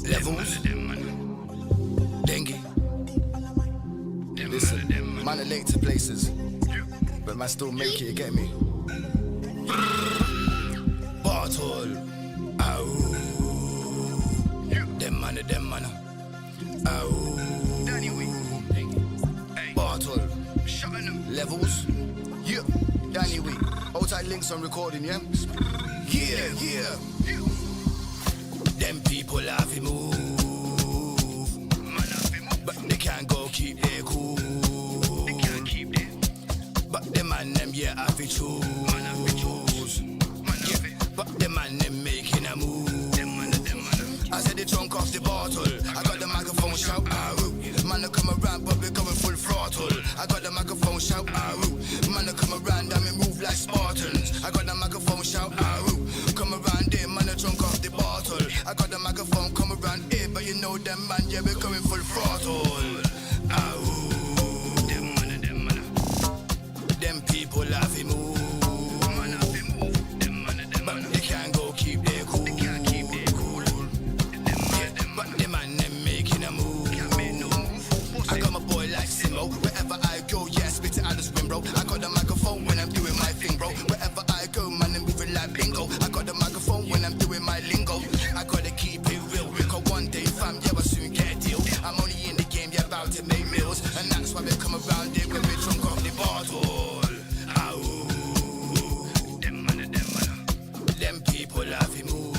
Levels. Dengue. Listen, man are late to places, but man still make it, you get me? Bottle. Ow. Them man. Ow. Bottle. Levels. Yeah. Danny Wee. Hold tight links on recording, yeah? Yeah. Them people have to move. But they can't go keep their cool. But the man them have to choose. But the man them making a move. I said the trunk off the bottle. I got the microphone shout out. Man come around but we going full throttle. I got the microphone shout out. Man come around and we move like Spartans. I got the microphone shout out. Come around there, man trunk off the bottle. I got the microphone come around here, but you know them man, yeah, we coming full throttle. Ow. Them people have to move. But they can't go keep their cool. But the man them making a move. I got my boy like Simo. Wherever I go, yeah, spit it out the swim, bro. I got the microphone when I'm doing my thing, bro. Wherever I go, man, I'm moving like bingo. I got the microphone when I'm doing my lingo. I gotta keep it real. Cause one day, fam, yeah, I soon get a deal. I'm only in the game, yeah, about to make meals. And that's why we come around here when we drunk off the bottle. Them people have to move.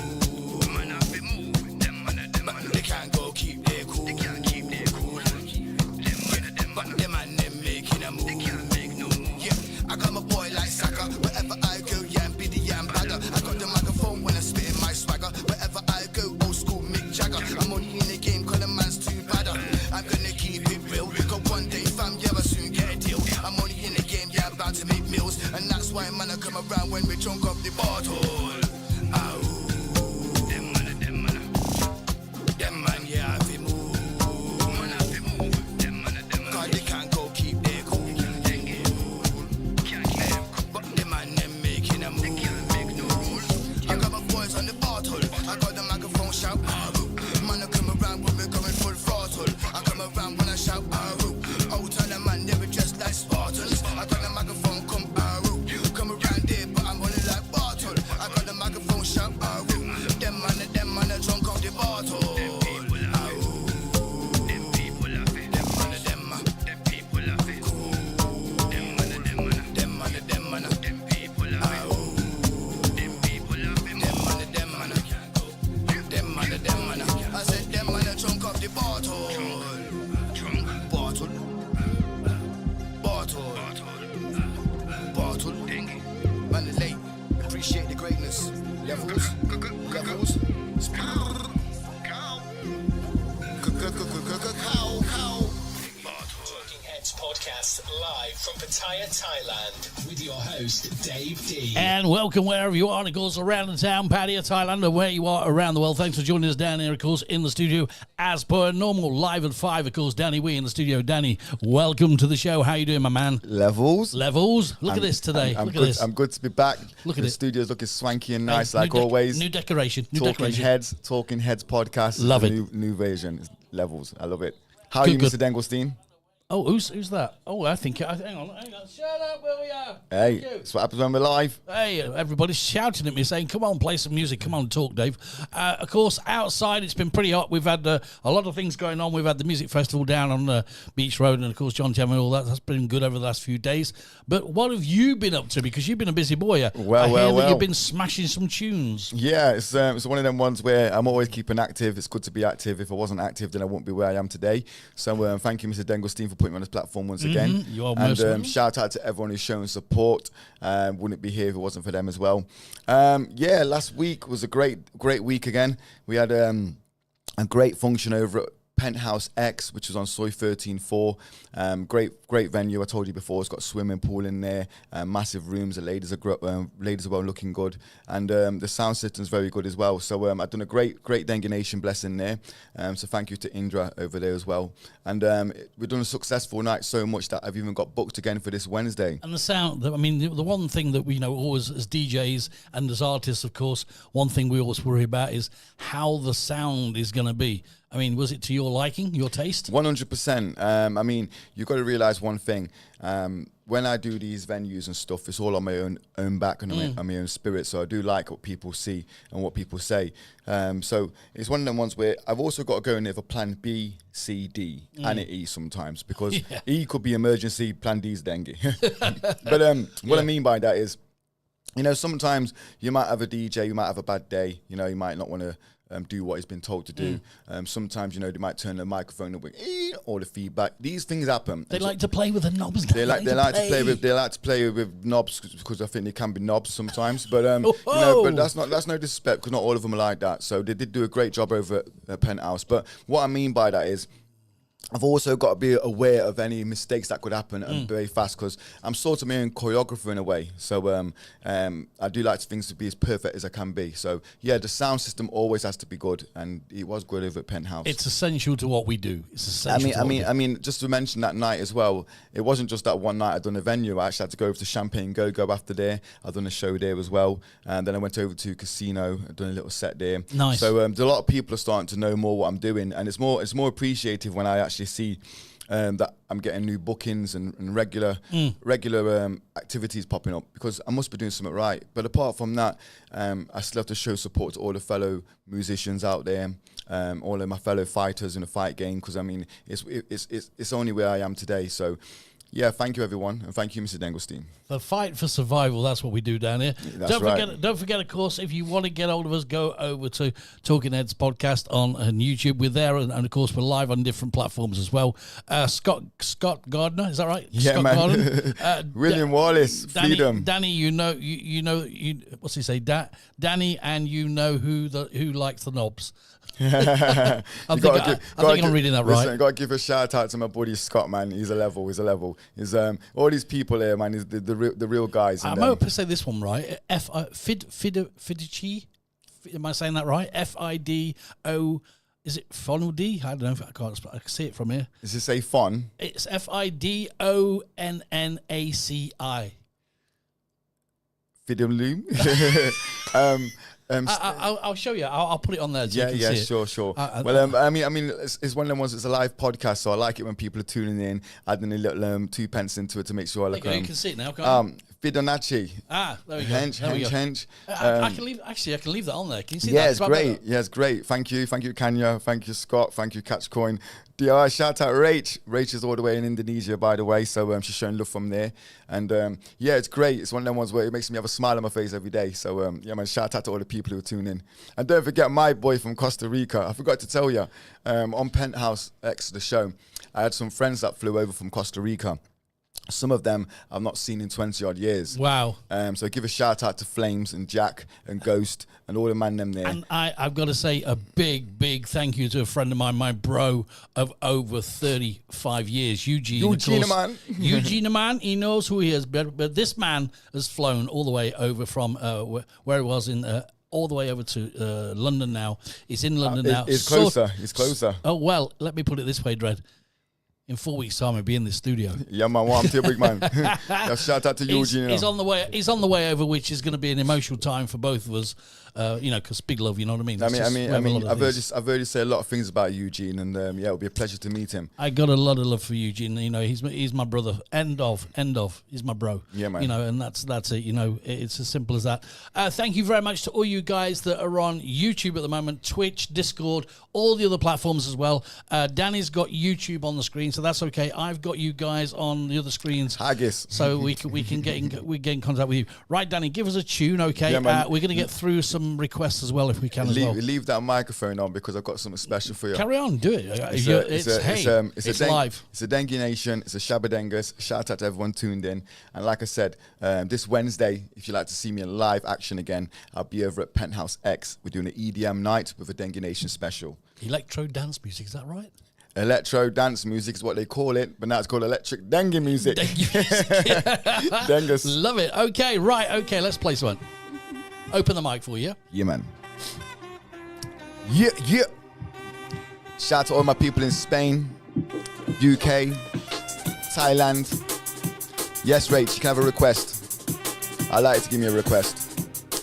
But they can't go keep their cool. But them and them making a move. Yeah, I got my boy like Saka. Wherever I go, yeah, I'm biddy, yeah, I'm bagger. I got the microphone when I'm spitting my swagger. Wherever I go, old school Mick Jagger. I'm only in the game cause the man's too badder. I'm gonna keep it real. Cause one day, fam, yeah, I soon get a deal. I'm only in the game, yeah, I'm about to make meals. And that's why man, I come around when we drunk off the bottle. Ow. Them man, yeah, have to move. Cause they can't go keep their cool. But the man, them making a move. I got my boys on the bottle. I got the microphone shout out. Man, I come around when we're going full throttle. I come around when I shout out. Oh, tell them man, they were just like Spartans. I got the microphone come out. Come around there, but I'm only like bottle. I got the microphone shout out. Them man, I drunk off the bottle. I said them man a drunk off the bottle. Bottle. Man is late. Appreciate the greatness. Levels. TalkingHeads Podcast live from Pattaya, Thailand with your host Dave D. And welcome wherever you are, and of course around the town, Pattaya, Thailand, or where you are around the world. Thanks for joining us down here, of course, in the studio as per normal, live at 5, of course. Danny Wee in the studio. Danny, welcome to the show. How you doing, my man? Levels. Look at this today. Look at this. I'm good to be back. Look at the it. studio's looking swanky and nice, Hey, like always. New decoration. Talking Heads Podcast. Love is it. a New version. It's Levels. I love it. How are Good, you, good. Mr. Dengelstein? Oh, who's that? Oh, hang on. Shut up, will ya? Hey, Thank you. that's what happens when we're live. Hey, everybody's shouting at me saying, come on, play some music. Come on, talk, Dave. Of course, outside, it's been pretty hot. We've had a lot of things going on. We've had the music festival down on Beach Road and, of course, John Jam and all that. That's been good over the last few days. But what have you been up to? Because you've been a busy boy. I hear that you've been smashing some tunes. Yeah, it's one of them ones where I'm always keeping active. It's good to be active. If I wasn't active, then I wouldn't be where I am today. So thank you, Mr. Dengelstein, for putting me on this platform once again. You are most welcome. Shout out to everyone who's shown support. Wouldn't be here if it wasn't for them as well. Last week was a great week again. We had a great function over at Penthouse X, which is on Soy 13-4. Great venue. I told you before, it's got a swimming pool in there, massive rooms. The ladies are well looking good, and the sound system's very good as well. So I've done a great Dengue Nation blessing there. So thank you to Indra over there as well. And we've done a successful night so much that I've even got booked again for this Wednesday. And the sound, I mean, the one thing that we know always as DJs and as artists, of course, one thing we always worry about is how the sound is going to be. I mean, was it to your liking, your taste? 100%. I mean, you've got to realise one thing. When I do these venues and stuff, it's all on my own back and on my own spirit. So I do like what people see and what people say. So it's one of them ones where I've also got to go in there for plan B, C, D, and E sometimes. Because E could be emergency, plan D is dengue. But what I mean by that is, you know, sometimes you might have a DJ, you might have a bad day, you know, you might not want to do what he's been told to do. Sometimes, you know, they might turn the microphone up with all the feedback. These things happen. They like to play with the knobs. They like to play with knobs because I think they can be knobs sometimes. But you know, but that's no disrespect because not all of them are like that. So they did do a great job over at Penthouse. But what I mean by that is, I've also got to be aware of any mistakes that could happen and very fast because I'm sort of my own choreographer in a way. So I do like things to be as perfect as I can be. So yeah, the sound system always has to be good, and it was good over at Penthouse. It's essential to what we do. It's essential. I mean, just to mention that night as well. It wasn't just that one night I'd done a venue. I actually had to go over to Champagne Go after there. I'd done a show there as well, and then I went over to Casino. I'd done a little set there. Nice. So a lot of people are starting to know more what I'm doing, and it's more appreciative when I actually see that I'm getting new bookings and regular activities popping up, because I must be doing something right. But apart from that, I still have to show support to all the fellow musicians out there, all of my fellow fighters in the fight game, because I mean it's only where I am today. So yeah, thank you everyone, and thank you, Mr. Dengelstein. The fight for survival, that's what we do down here. Don't forget, of course, if you want to get hold of us, go over to Talking Heads Podcast on YouTube. We're there, and of course, we're live on different platforms as well. Scott Gardner, is that right? Yeah, Scott Gardner. William Wallace, Freedom. Danny, you know, what's he say? Danny, and you know who likes the knobs. I think I'm reading that right. Listen, got to give a shout out to my buddy Scott, man. He's a level. He's all these people here, man. He's the real guys. I'm hoping to say this one right. Fidici. Am I saying that right? FIDO. Is it Fonudi? I don't know if I can't see it from here. Does it say Fon? It's FIDONNACI. Fidim I'll show you. I'll put it on there. So you can see sure. Well, I mean, it's one of them ones. It's a live podcast, so I like it when people are tuning in, adding a little 2 pence into it to make sure. Like, you can see it now. Can't you? Fibonacci. There we go. Hench. I can leave. Actually, I can leave that on there. Can you see that? Yeah, it's great. Yeah, it's great. Thank you, Kanya. Thank you, Scott. Thank you, Catchcoin. DI, shout out Rach. Rach is all the way in Indonesia, by the way, so she's showing love from there. And yeah, it's great. It's one of them ones where it makes me have a smile on my face every day. So yeah, man, shout out to all the people who tune in. And don't forget my boy from Costa Rica. I forgot to tell you, on Penthouse X, the show, I had some friends that flew over from Costa Rica. Some of them I've not seen in 20 odd years. Wow. So give a shout out to Flames and Jack and Ghost and all the man them there. And I've got to say a big thank you to a friend of mine, my bro of over 35 years, Eugene, man. Eugene, man, he knows who he is. But this man has flown all the way over from where he was in... all the way over to London now. He's in London now. He's closer. Oh, well, let me put it this way, Dred. In 4 weeks' time, I'll be in the studio. Yeah, man. Well, I'm still big man. Yeah, shout out to Eugene. He's on the way. He's on the way over, which is going to be an emotional time for both of us. Because big love, you know what I mean? I've heard you say a lot of things about Eugene, and yeah, it'll be a pleasure to meet him. I got a lot of love for Eugene. You know, he's my brother. End of. He's my bro. Yeah, man. You know, and that's it. You know, it's as simple as that. Thank you very much to all you guys that are on YouTube at the moment, Twitch, Discord, all the other platforms as well. Danny's got YouTube on the screen, so that's okay. I've got you guys on the other screens. Haggis. So we can get in contact with you. Right, Danny, give us a tune, okay? Yeah, we're going to get through some requests as well if we can. Leave that microphone on because I've got something special for you. Carry on, do it. It's live. It's a Dengue Nation. It's a Shabadengus. Shout out to everyone tuned in. And like I said, this Wednesday, if you'd like to see me in live action again, I'll be over at Penthouse X. We're doing an EDM night with a Dengue Nation special. Electro dance music, is that right? Electro dance music is what they call it, but now it's called electric dengue music. Dengus. Love it. Okay, right. Okay, let's play some. Open the mic for you. Yeah, man. Yeah. Shout out to all my people in Spain, UK, Thailand. Yes, Rach, you can have a request. I'd like to give me a request.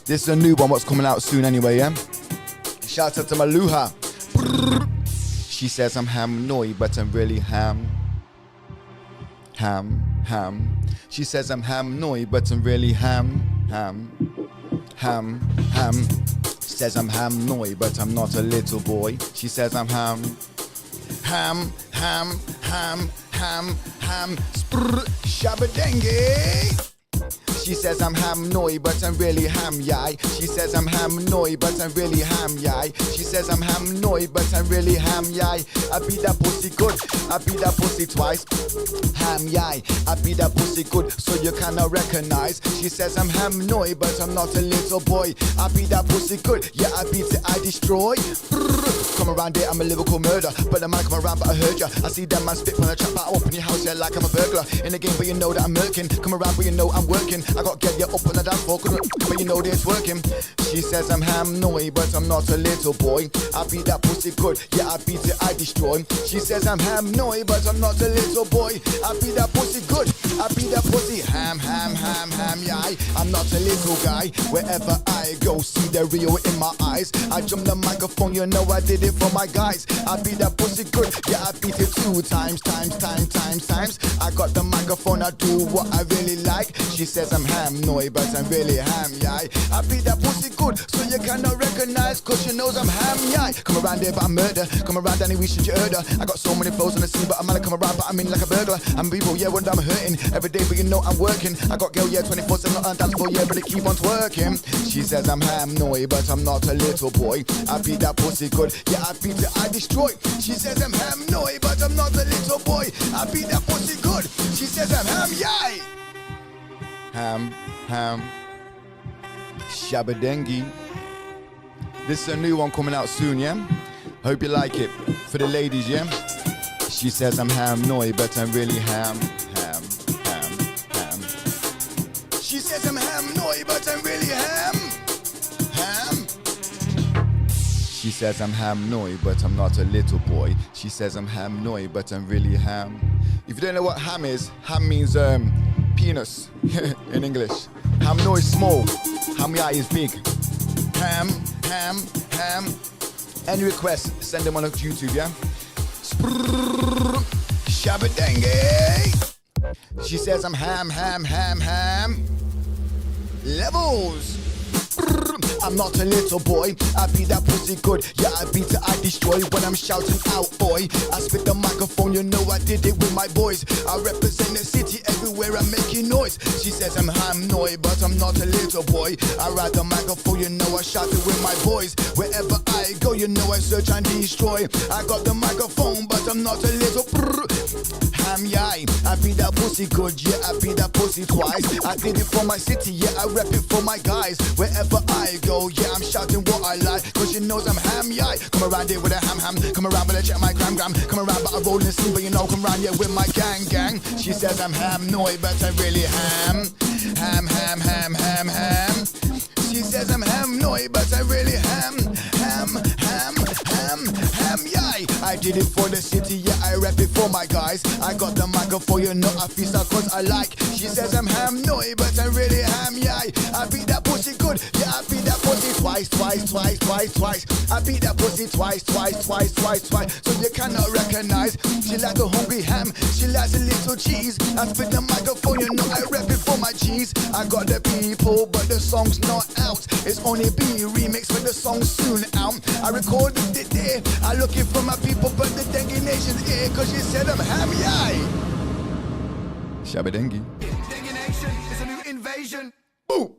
This is a new one, what's coming out soon anyway, yeah? Shout out to my Luha. She says I'm ham-noi, but I'm really ham. She says I'm ham-noi, but I'm really ham. Says I'm ham-noi, but I'm not a little boy. She says I'm ham. Shabba-dengue. She says I'm ham-noi, but I'm really ham-yai. She says I'm ham-noi, but I'm really ham-yai. She says I'm ham-noi, but I'm really ham-yai. I beat that pussy good, I beat that pussy twice. Ham-yai, I beat that pussy good, so you cannot recognize. She says I'm ham-noi, but I'm not a little boy. I beat that pussy good, yeah, I beat it, I destroy. Come around here, I'm a lyrical murder. But the man come around, but I heard ya. I see them man spit on the trap, but I open your house, yeah, like I'm a burglar. In the game, but you know that I'm murking. Come around, but you know I'm working. I got get you up on the dance floor, but you know that it's working. She says I'm ham-noi, but I'm not a little boy. I beat that pussy good, yeah, I beat it, I destroy. She says I'm ham-noi, but I'm not a little boy. I beat that pussy good, I beat that pussy yai. I'm not a little guy. Wherever I go, see the real in my eyes. I jump the microphone, you know I did it for my guys. I beat that pussy good, yeah, I beat it 2 times. I got the microphone, I do what I really like. She says I'm ham-noi, but I'm really ham-yai. I beat that pussy good, so you cannot recognize, cause she knows I'm ham-yai. Come around here, but I'm murder. Come around, Danny, we should you heard her. I got so many flows on the scene, but I'm gonna come around, but I'm in like a burglar. I'm people, yeah, when I'm hurting every day, but you know I'm working. I got girl, yeah, 24/7, not on dance floor, yeah, but they keep on twerking. She says I'm ham-noi, but I'm not a little boy. I beat that pussy good, yeah, I beat it, I destroy. She says I'm ham-noi, but I'm not a little boy. I beat that pussy good. She says I'm ham-yai. Ham, shabba-dengue. This is a new one coming out soon, yeah? Hope you like it. For the ladies, yeah? She says I'm ham-noi, but I'm really ham. She says I'm ham-noi, but I'm really ham. She says I'm ham-noi, but I'm not a little boy. She says I'm ham-noi, but I'm really ham. If you don't know what ham is, ham means penis in English. Ham-noi is small, ham-yai is big. Ham. Any requests, send them on YouTube, yeah? Shabba-dengue. She says I'm ham. Levels. I'm not a little boy. I beat that pussy good. Yeah, I beat it, I destroy. When I'm shouting out, boy, I spit the microphone, you know I did it with my boys. I represent the city everywhere, I'm making noise. She says I'm ham-noi, but I'm not a little boy. I ride the microphone, you know I shout it with my boys. Wherever I go, you know I search and destroy. I got the microphone, but I'm not a little ham-yai. I beat that pussy good, yeah, I beat that pussy twice. I did it for my city, yeah, I rep it for my guys. Wherever I go, yeah, I'm shouting what I like, cause she knows I'm ham-yai. Come around here with a ham. Come around, but I check my gram. Come around, but I roll in the scene, but you know, come around here with my gang. She says I'm ham-noi, but I'm really ham. She says I'm ham-noi, but I'm really ham. Yai. I did it for the city, yeah, I rap it for my guys. I got the microphone, you know I freestyle cause I like. She says I'm ham-noi, but I'm really ham-yai. I beat that pussy good, yeah, I beat that pussy twice. I beat that pussy twice. So you cannot recognize. She likes a hungry ham, she likes a little cheese. I spit the microphone, you know I rap it for my cheese. I got the people, but the song's not out. It's only being remixed, but the song's soon out. I recorded it there, I looking for my people, but the dengue nation's here, cause she said I'm ham-yai. Shabba-dengue. Dengue nation is a new invasion. Ooh.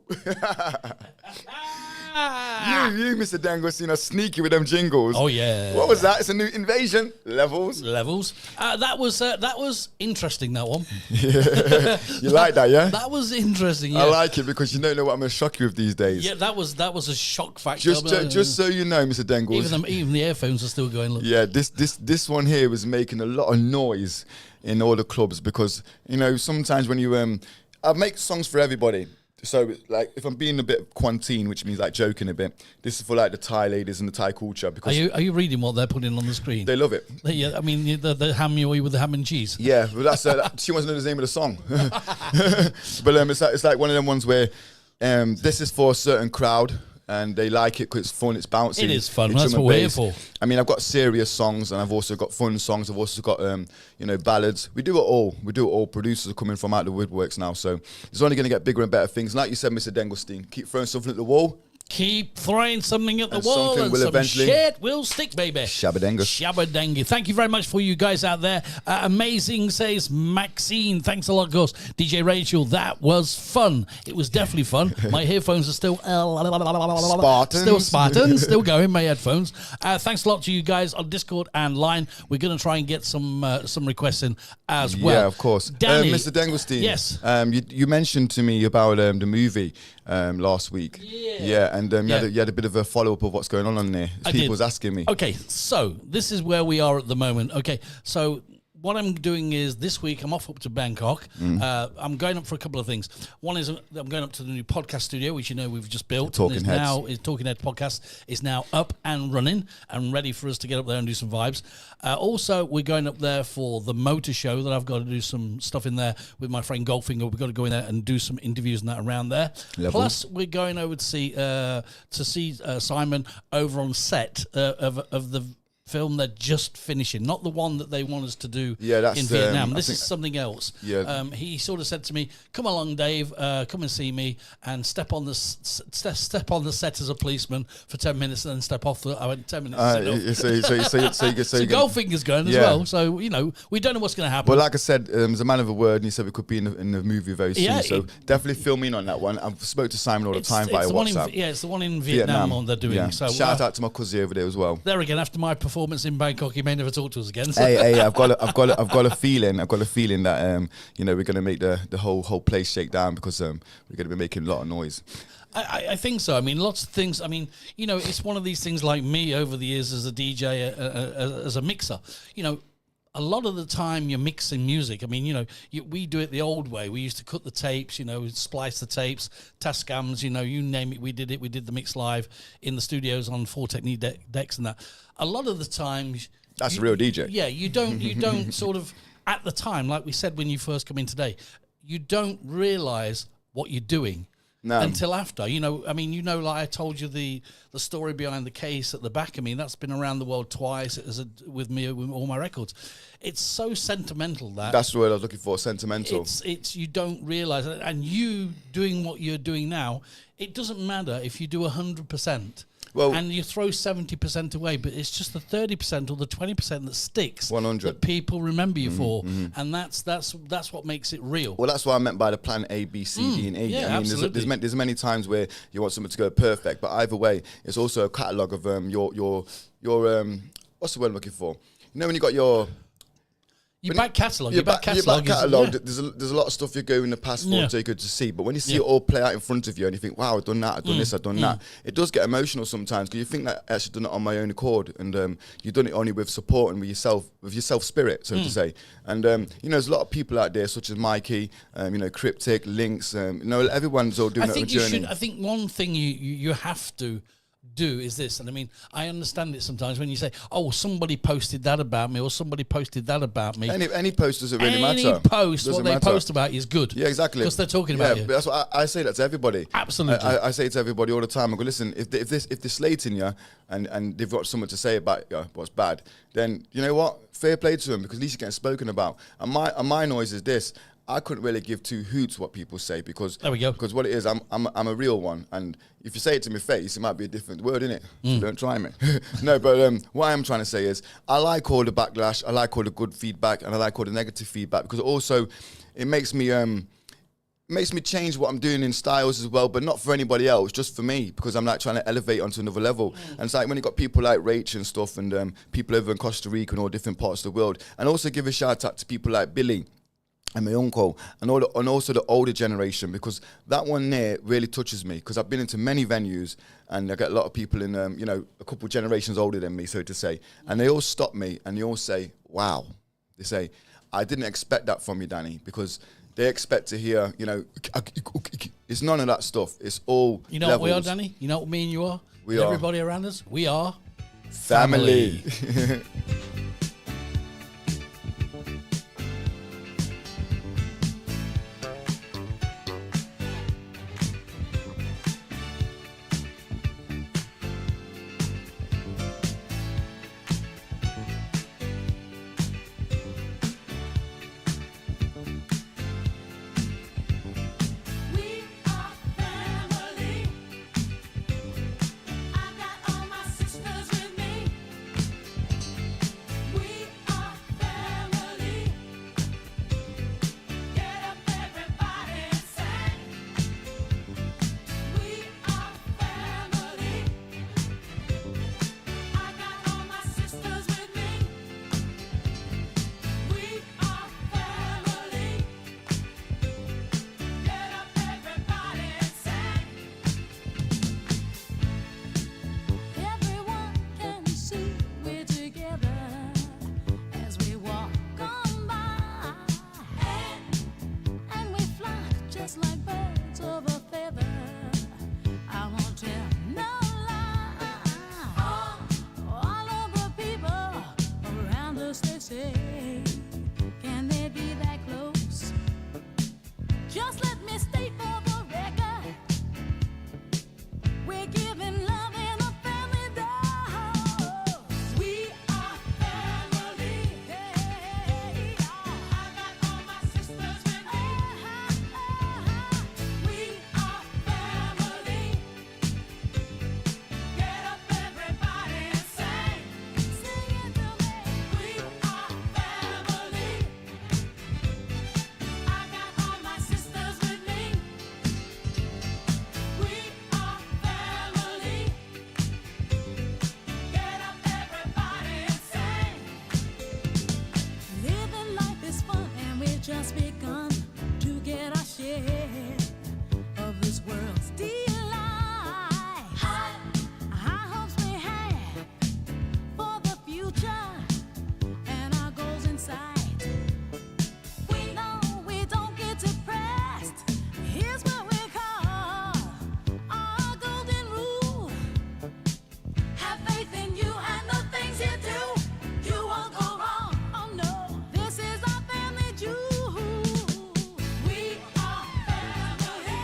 You, Mr. Dangosino, sneaky with them jingles. Oh yeah. What was that? It's a new invasion. Levels. That was interesting. That one. You like that, yeah? That was interesting. Yeah. I like it because you don't know what I'm going to shock you with these days. Yeah, that was a shock factor. Just so you know, Mr. Dangles. Even the earphones are still going. Look. Yeah, this one here was making a lot of noise in all the clubs because sometimes when you I make songs for everybody. So, like, if I'm being a bit quantine, which means like joking a bit, this is for like the Thai ladies and the Thai culture. Because are you reading what they're putting on the screen? They love it. Yeah, I mean the ham yoy with the ham and cheese. Yeah, but that's she wants to know the name of the song. But it's like one of them ones where this is for a certain crowd. And they like it because it's fun, it's bouncy. It is fun. That's what we're here for. I mean, I've got serious songs and I've also got fun songs. I've also got, ballads. We do it all. Producers are coming from out the woodworks now. So it's only going to get bigger and better things. Like you said, Mr. Dengelstein, keep throwing something at the wall. Keep throwing something at the And wall something and will some eventually- shit will stick, baby. Shabba-denga. Shabba-denga. Thank you very much for you guys out there. Amazing, says Maxine. Thanks a lot, girls. DJ Rachel, that was fun. It was definitely fun. My headphones are still... Spartans. Still Spartans. Still going, my headphones. Thanks a lot to you guys on Discord and Line. We're going to try and get some requests in as well. Yeah, of course. Danny, Mr. Dengelstein. Yes. You mentioned to me about the movie last week. Yeah, and you had a bit of a follow-up of what's going on there. People's asking me. Okay, so this is where we are at the moment. Okay, so what I'm doing is this week I'm off up to Bangkok. I'm going up for a couple of things. One is I'm going up to the new podcast studio, which we've just built. Talking Heads. Talking Heads Podcast is now up and running and ready for us to get up there and do some vibes. Also, we're going up there for the motor show that I've got to do some stuff in there with my friend Goldfinger. We've got to go in there and do some interviews and that around there. Level. Plus, we're going over to see Simon over on set of the film they're just finishing, not the one that they want us to do in Vietnam. This is something else. Yeah. He sort of said to me, "Come along, Dave. Come and see me, and step on the set as a policeman for 10 minutes, and then step off." I went 10 minutes. So Goldfinger's going as well. So we don't know what's going to happen. Well, like I said, there's a man of a word, and he said we could be in the movie very soon. So definitely fill me in on that one. I've spoke to Simon all the time via WhatsApp. It's the one in Vietnam one they're doing. Yeah. So shout out to my cousin over there as well. There again, after my performance in Bangkok, he may never talk to us again. So. Hey, I've got a feeling that we're gonna make the whole place shake down because we're gonna be making a lot of noise. I think so. I mean, lots of things. I mean, it's one of these things like me over the years as a DJ, as a mixer. A lot of the time you're mixing music. I mean, we do it the old way. We used to cut the tapes, splice the tapes, Tascams, you name it. We did it. We did the mix live in the studios on 4 Technique decks and that. A lot of the times... That's a real DJ. Yeah, you don't sort of, at the time, like we said when you first come in today, you don't realise what you're doing. No. Until after, like I told you the story behind the case at the back of me. That's been around the world twice with me with all my records. It's so sentimental that's the word I was looking for. Sentimental. It's you don't realize it, and you doing what you're doing now. It doesn't matter if you do 100%. Well, and you throw 70% away, but it's just the 30% or the 20% that sticks. 100 that people remember you for, and that's what makes it real. Well, that's what I meant by the plan A, B, C, D, and E. Yeah, I mean, there's many times where you want something to go perfect, but either way, it's also a catalogue of your what's the word I'm looking for? When you got your back catalogue. Your back catalogue. There's a lot of stuff you go in the past for so good to see. But when you see it all play out in front of you and you think, wow, I've done that, I've done this, I've done that. It does get emotional sometimes because you think that I actually done it on my own accord and you've done it only with support and with your self-spirit, so to say. And, there's a lot of people out there such as Mikey, Cryptic, Lynx, everyone's all doing it on a journey. I think one thing you have to do is this, and I mean, I understand it sometimes when you say, "Oh, somebody posted that about me," or "Somebody posted that about me." Any post doesn't really matter. Any post, what they post about you is good. Yeah, exactly. Because they're talking about you. But that's what I say that to everybody. Absolutely, I say it to everybody all the time. I go, listen, if they're slating you and they've got something to say about what's bad, then you know what, fair play to them because at least you're getting spoken about. And my noise is this. I couldn't really give two hoots what people say because there we go. Because what it is, I'm a real one, and if you say it to my face, it might be a different word, innit? So don't try me. No, but what I'm trying to say is, I like all the backlash, I like all the good feedback, and I like all the negative feedback because also it makes me makes me change what I'm doing in styles as well, but not for anybody else, just for me, because I'm like trying to elevate onto another level. And it's like when you got people like Rach and stuff, and people over in Costa Rica and all different parts of the world, and also give a shout out to people like Billy and my uncle, and also the older generation, because that one there really touches me, because I've been into many venues, and I get a lot of people in, a couple of generations older than me, so to say, and they all stop me, and they all say, wow. They say, I didn't expect that from you, Danny, because they expect to hear, it's none of that stuff. It's all You know levels. what we are, Danny? You know what me and you are? We are. Everybody around us? We are Family. We are family. I got all my sisters with me. We are family. Get up, everybody, and sing. We are family. I got all my sisters with me. We are family. Get up, everybody, and sing. Everyone can see we're together as we walk on by, and we fly just like birds of a feather. I won't tell no lie. All of the people around us, they say, can they be that close? Just let me state for the record, we're giving love in a family dose. We are family. I got all my sisters with me. We are family. Get up, everybody, and sing. Sing it to me. We are family. I got all my sisters with me. We are family. Get up, everybody, and sing. Living life is fun, and we've just begun to get our share of this world's delight. High hopes we have for the future, and our goals in sight. We know we don't get depressed. Here's what we call our golden rule. Have faith in you and the things you do. You won't go wrong. Oh no, this is our family jewel. We are family.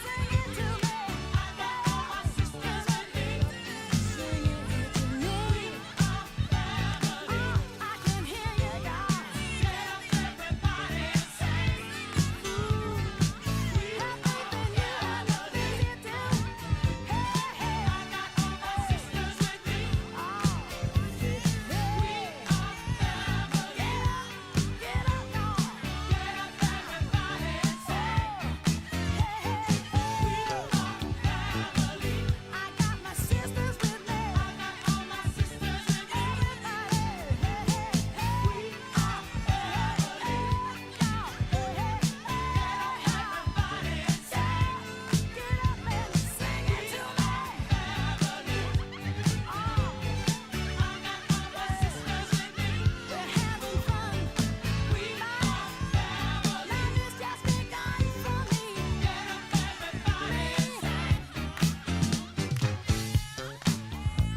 Sing it to me. I got all my sisters with me. Sing it to me. We are family. I can hear you guys. Get up, everybody, and sing. We have faith in you and the things you do. Hey, I got all my sisters with me. We are family. Get up, y'all. Get up, everybody, and sing. We are family. I got my sisters with me. I got all my sisters with me. We are family. Y'all, get up, everybody, and sing. Get up and sing it to me. Family. I got all my sisters with me. We're having fun. We are family. Life has just begun for me. Get up, everybody, and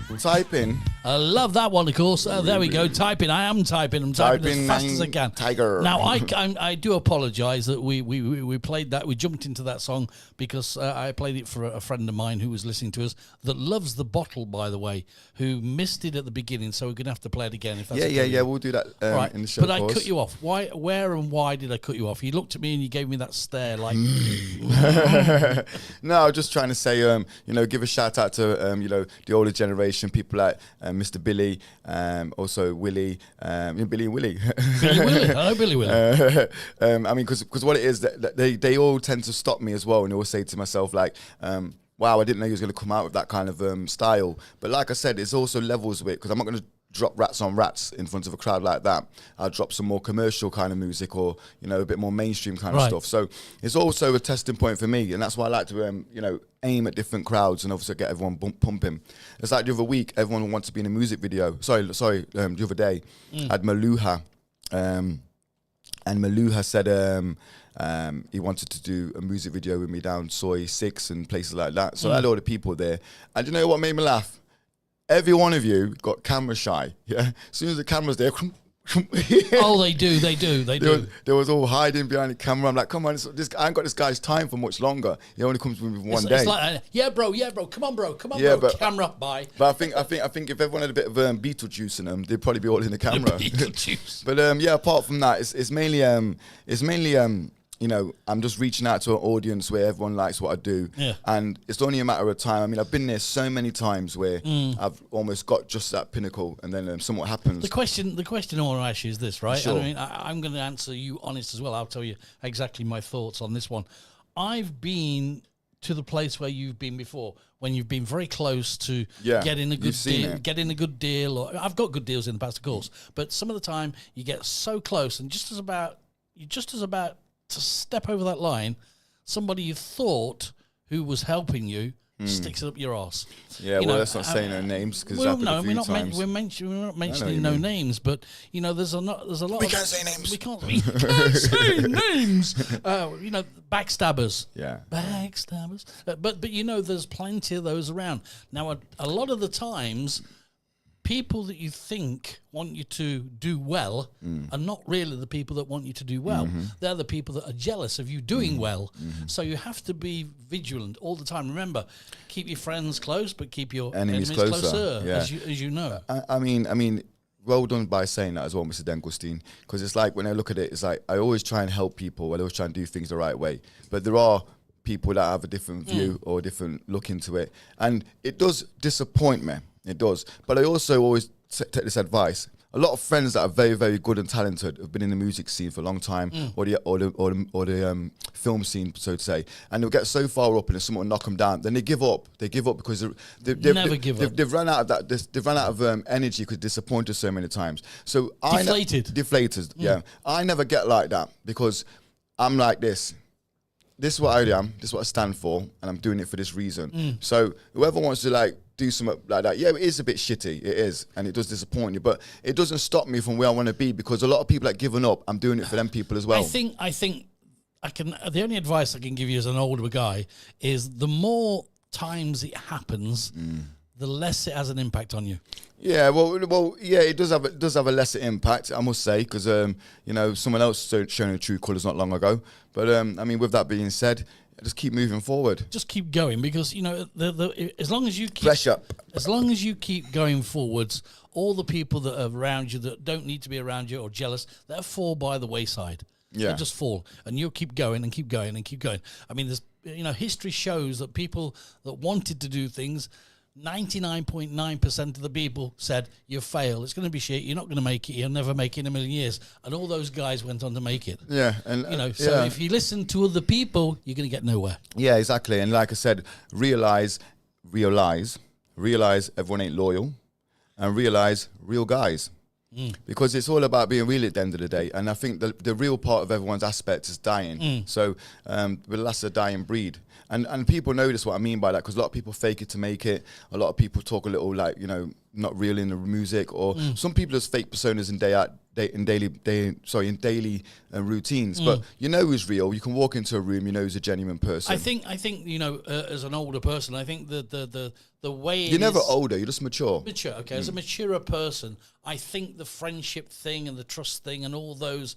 sing. Type in. I love that one, of course. There we go. Typing. I am typing. I'm typing Typing as fast as I can. Tiger. Now, I do apologise that we played that. We jumped into that song because I played it for a friend of mine who was listening to us that loves the bottle, by the way, who missed it at the beginning. So we're going to have to play it again. If that's okay with you. Yeah. We'll do that All right. in the show. But I cut you off. Where and why did I cut you off? You looked at me and you gave me that stare like... No, I was just trying to say, give a shout out to, the older generation, people like Mr. Billy, also Willie, Billy and Willie. Billy Willie. Hello, Billy Willie. I mean, because what it is, that they all tend to stop me as well, and they always say to myself, like, wow, I didn't know you was going to come out with that kind of style. But like I said, it's also levels with it, because I'm not going to drop rats on rats in front of a crowd like that. I'll drop some more commercial kind of music, or, you know, a bit more mainstream kind of stuff. So it's also a testing point for me, and that's why I like to, you know, aim at different crowds and obviously get everyone pumping. It's like the other week, everyone wants to be in a music video. The other day, I had Maluha, and Maluha said he wanted to do a music video with me down Soy 6 and places like that. So I had all the people there. And you know what made me laugh? Every one of you got camera shy. Yeah, as soon as the camera's there, Oh, they do. They was all hiding behind the camera. I'm like, come on, I ain't got this guy's time for much longer. He only comes with me one day. It's like, yeah, bro, come on, bro, but, camera, bye. But I think if everyone had a bit of Beetlejuice in them, they'd probably be all in the camera. Beetlejuice. But yeah, apart from that, it's mainly you know, I'm just reaching out to an audience where everyone likes what I do. Yeah. And it's only a matter of time. I mean, I've been there so many times where I've almost got just that pinnacle, and then something happens. The question I want to ask you is this, right? Sure. I mean, I'm going to answer you honest as well. I'll tell you exactly my thoughts on this one. I've been to the place where you've been before, when you've been very close to getting a good deal. Or I've got good deals in the past, of course, but some of the time you get so close, and just as about to step over that line, somebody you thought who was helping you sticks it up your arse. Yeah, that's not saying no names, because we're not mentioning no names, but you know, there's a lot. We can't say names. We can't say names. You know, backstabbers. Yeah, backstabbers. But you know, there's plenty of those around. Now, a lot of the times, people that you think want you to do well are not really the people that want you to do well. They're the people that are jealous of you doing well. So you have to be vigilant all the time. Remember, keep your friends close, but keep your enemies closer, as you know. I mean, well done by saying that as well, Mr. Denkelstein, because it's like, when I look at it, it's like I always try and help people. I always try and do things the right way. But there are people that have a different view or a different look into it. And it does disappoint me. It does. But I also always take this advice. A lot of friends that are very, very good and talented have been in the music scene for a long time, or the film scene, so to say, and they'll get so far up, and if someone will knock them down, then they give up. They give up because they've run out of that. They've run out of energy because disappointed so many times. So deflated. Yeah, I never get like that, because I'm like this. This is what I am. This is what I stand for, and I'm doing it for this reason. So whoever wants to do something like that, yeah, it is a bit shitty. It is, and it does disappoint you, but it doesn't stop me from where I want to be, because a lot of people that given up, I'm doing it for them people as well. I think I can. The only advice I can give you as an older guy is, the more times it happens, the less it has an impact on you. Yeah, well, yeah, it does have a lesser impact, I must say, because you know, someone else showing the true colours not long ago. But I mean, with that being said, just keep moving forward. Just keep going, because you know, as long as you keep fresh up, as long as you keep going forwards, all the people that are around you that don't need to be around you or jealous, they'll fall by the wayside. Yeah, they'll just fall, and you'll keep going and keep going and keep going. I mean, history shows that people that wanted to do things, 99.9% of the people said, you fail, it's going to be shit, you're not going to make it, you'll never make it in a million years. And all those guys went on to make it. Yeah. And so if you listen to other people, you're going to get nowhere. Yeah, exactly. And like I said, realize everyone ain't loyal, and realize real guys. Because it's all about being real at the end of the day. And I think the real part of everyone's aspect is dying. So that's a dying breed. And people notice what I mean by that, because a lot of people fake it to make it. A lot of people talk a little not real in the music, or some people just fake personas in daily routines. But you know who's real. You can walk into a room, you know who's a genuine person. I think as an older person, I think the way you're never older, you're just mature. Okay. As a maturer person, I think the friendship thing and the trust thing and all those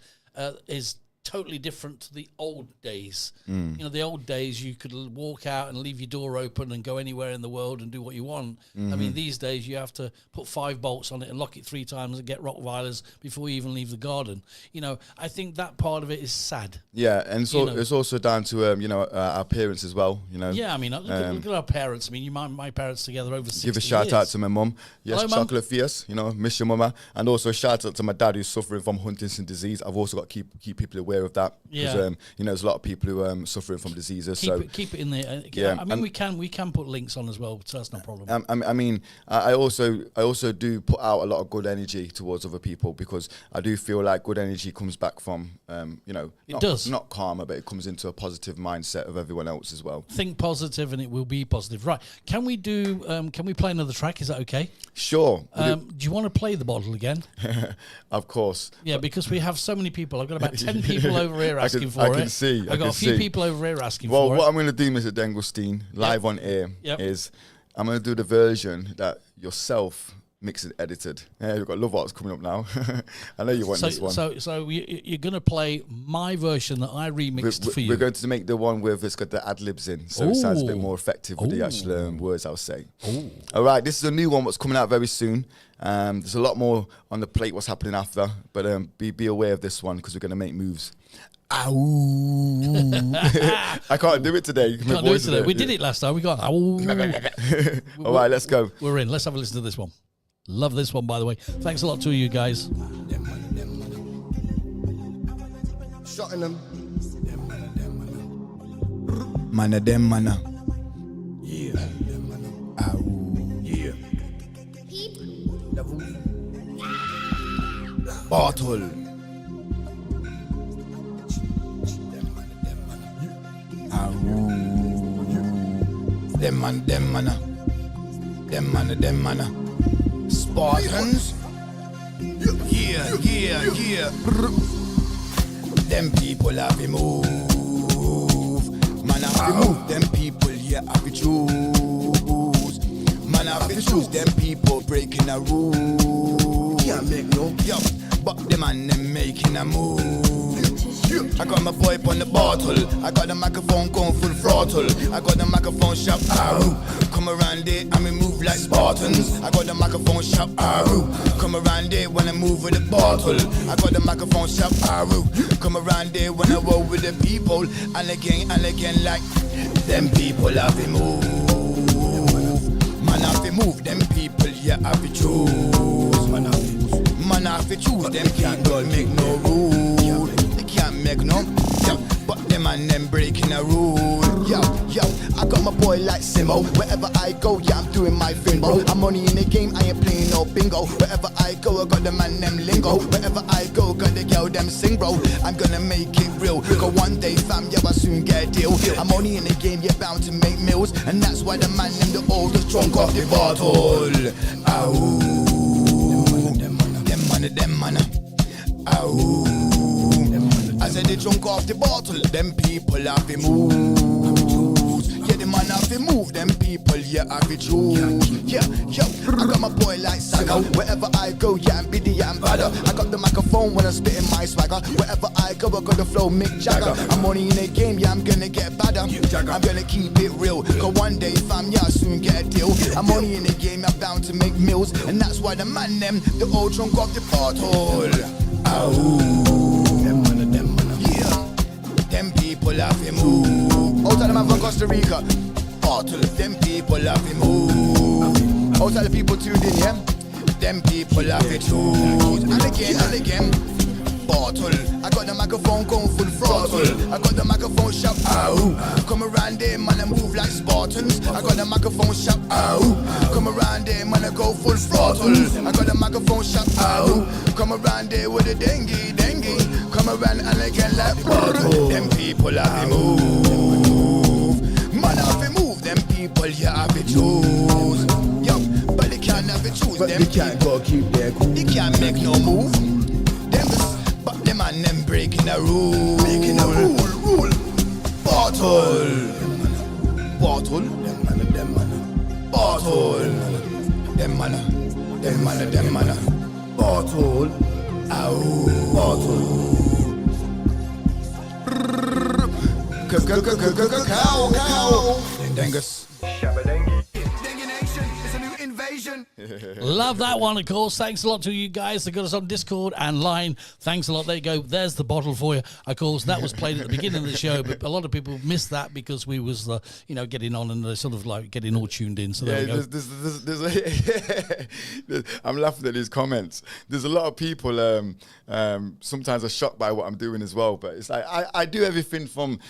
is totally different to the old days. You know, the old days you could walk out and leave your door open and go anywhere in the world and do what you want. I mean, these days you have to put 5 bolts on it and lock it 3 times and get Rottweilers before you even leave the garden. You know, I think that part of it is sad. Yeah, and so You know. it's also down to our parents as well. You know. Yeah, I mean, look at our parents. I mean, my parents together over 60 Give a shout years. out to my mum. Yes, Hello, Mum. chocolate fierce. You know, miss your mama. And also shout out to my dad who's suffering from Huntington's disease. I've also got to keep people aware of that. Yeah. You know, there's a lot of people who suffering from diseases. Keep it in there. Yeah, I mean, we can put links on as well, so that's no problem. I mean, I also do put out a lot of good energy towards other people because I do feel like good energy comes back from, not karma, but it comes into a positive mindset of everyone else as well. Think positive and it will be positive. Right. Can we play another track? Is that okay? Sure. Do you want to play the bottle again? Of course. Yeah, because we have so many people. I've got about 10 people over here asking for I it. can see. I've got a few people over here asking Well, for it. what I'm going to do, Mr. Dengelstein, live on air, is I'm going to do the version that yourself mixed and edited. Yeah, we've got Love Arts coming up now. I know you want this one. So you're going to play my version that I remixed for you. We're going to make the one where it's got the ad-libs in, so it sounds a bit more effective with the actual words I'll say. All right, this is a new one what's coming out very soon. There's a lot more on the plate what's happening after, but be aware of this one because we're going to make moves. Ow. I can't do it today. Can't do it today. We did it last time. We got ow. All right, let's go. We're in. Let's have a listen to this one. Love this one, by the way. Thanks a lot to you guys. Shotting them. Mana dem mana. Yeah. Ow. Yeah. Bottle. Dem mana. Dem mana. Spartans. Yeah. Them people have to move. Man have to move. Them people have to choose. Man have to choose. Them people breaking the rules. Can't make no. Yo, but the man them making a move. I got my boy on the bottle. I got the microphone going full throttle. I got the microphone sharp. Come around there and we move like Spartans. I got the microphone sharp. Come around there when I move with the bottle. I got the microphone sharp. Come around there when I roll with the people. And again like them people have to move. Man have to move. Them people have to choose. Man have to choose. Them people make no rule. Can't make no, but them and them breaking a rule. Yo, I got my boy like Simo. Wherever I go, I'm doing my thing, bro. I'm only in the game, I ain't playing no bingo. Wherever I go, I got the man them lingo. Wherever I go, got the girl them sing, bro. I'm gonna make it real. Cause one day, fam, I soon get a deal. I'm only in the game, bound to make meals. And that's why the man them the oldest drunk off the bottle. Ow. Them man. Ow. I said they drunk off the bottle, them people have to move. Yeah, the man have to move, them people, have to choose. Yeah, I got my boy like Saga. Wherever I go, I'm biddy, I'm badder. I got the microphone when I'm spitting my swagger. Wherever I go, I got the flow, Mick Jagger. I'm only in the game, I'm gonna get badder. I'm gonna keep it real, cause one day, fam, I'll soon get a deal. I'm only in the game, I'm bound to make meals. And that's why the man them, the old drunk off the bottle. Ow. Them people have to move. Out of the man from Costa Rica. Bottle. Them people have to move. Out of the people tuned in, yeah. Them people have to choose. And again. Bottle. I got the microphone going full throttle. I got the microphone shout. Ow. Come around there, man, I move like Spartans. I got the microphone shout. Ow. Come around there, man, I go full throttle. I got the microphone shout. Ow. Come around there with a dengue. Come around and again like bottle. Them people have to move. Man have to move. Them people have to choose. Yo, but they can't have to choose. But them they can't go keep their cool. They can't make no move. But them and them breaking a rule. Making a rule. Bottle. Bottle. Them man. Bottle. Them man. Bottle. Ow. Bottle. Cow. Dingus. Dengue Nation, it's a new invasion. Love that one, of course. Thanks a lot to you guys that got us on Discord and line. Thanks a lot. There you go. There's the bottle for you. Of course, that was played at the beginning of the show, but a lot of people missed that because we was, getting on and sort of like getting all tuned in. So there we go. I'm laughing at these comments. There's a lot of people sometimes are shocked by what I'm doing as well, but it's like I do everything from,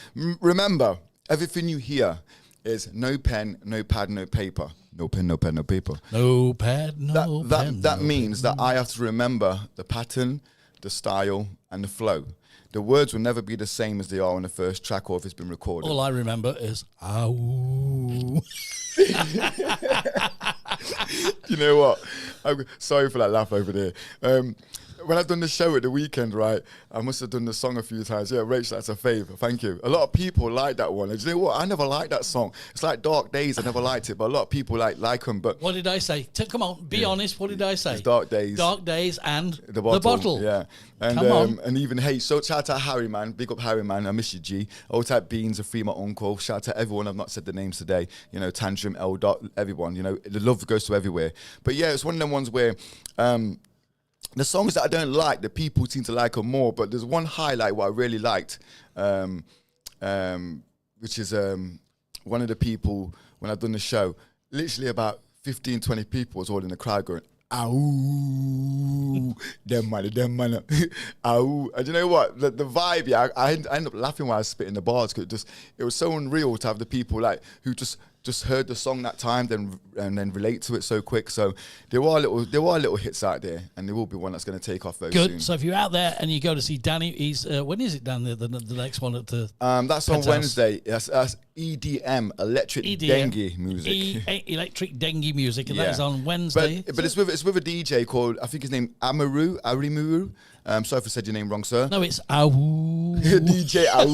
remember, everything you hear is no pen, no pad, no paper. No pen, no pad, no paper. No pad, no pen. That means that I have to remember the pattern, the style, and the flow. The words will never be the same as they are on the first track or if it's been recorded. All I remember is, ow. You know what? I'm sorry for that laugh over there. When I've done the show at the weekend, right, I must have done the song a few times. Yeah, Rachel, that's a favour. Thank you. A lot of people like that one. And do you know what? I never liked that song. It's like Dark Days. I never liked it, but a lot of people like them. But what did I say? Come on, be honest. What did I say? It's Dark Days. Dark Days and the bottle. Yeah. And, Come on. And even, hey, so shout out to Harry, man. Big up Harry, man. I miss you, G. Old Type Beans, a free my uncle. Shout out to everyone. I've not said the names today. You know, Tantrum, L. Dot, everyone. You know, the love goes to everywhere. But yeah, it's one of them ones where the songs that I don't like, the people seem to like them more. But there's one highlight what I really liked, which is one of the people, when I've done the show, literally about 15, 20 people was all in the crowd going, ow, them man, ow. And you know what? The vibe, yeah, I ended up laughing while I was spitting the bars because it was so unreal to have the people like who just heard the song that time, and then relate to it so quick. So there are little hits out there, and there will be one that's going to take off very soon. Good. So if you're out there and you go to see Danny, he's when is it, Dan? The next one at the that's on Penthouse? Wednesday. That's EDM, electric dengue music. Electric dengue music, and Yeah. that is on Wednesday. But it's with a DJ called, I think his name Arimuru. Sorry if I said your name wrong, sir. No, it's ow. DJ ow.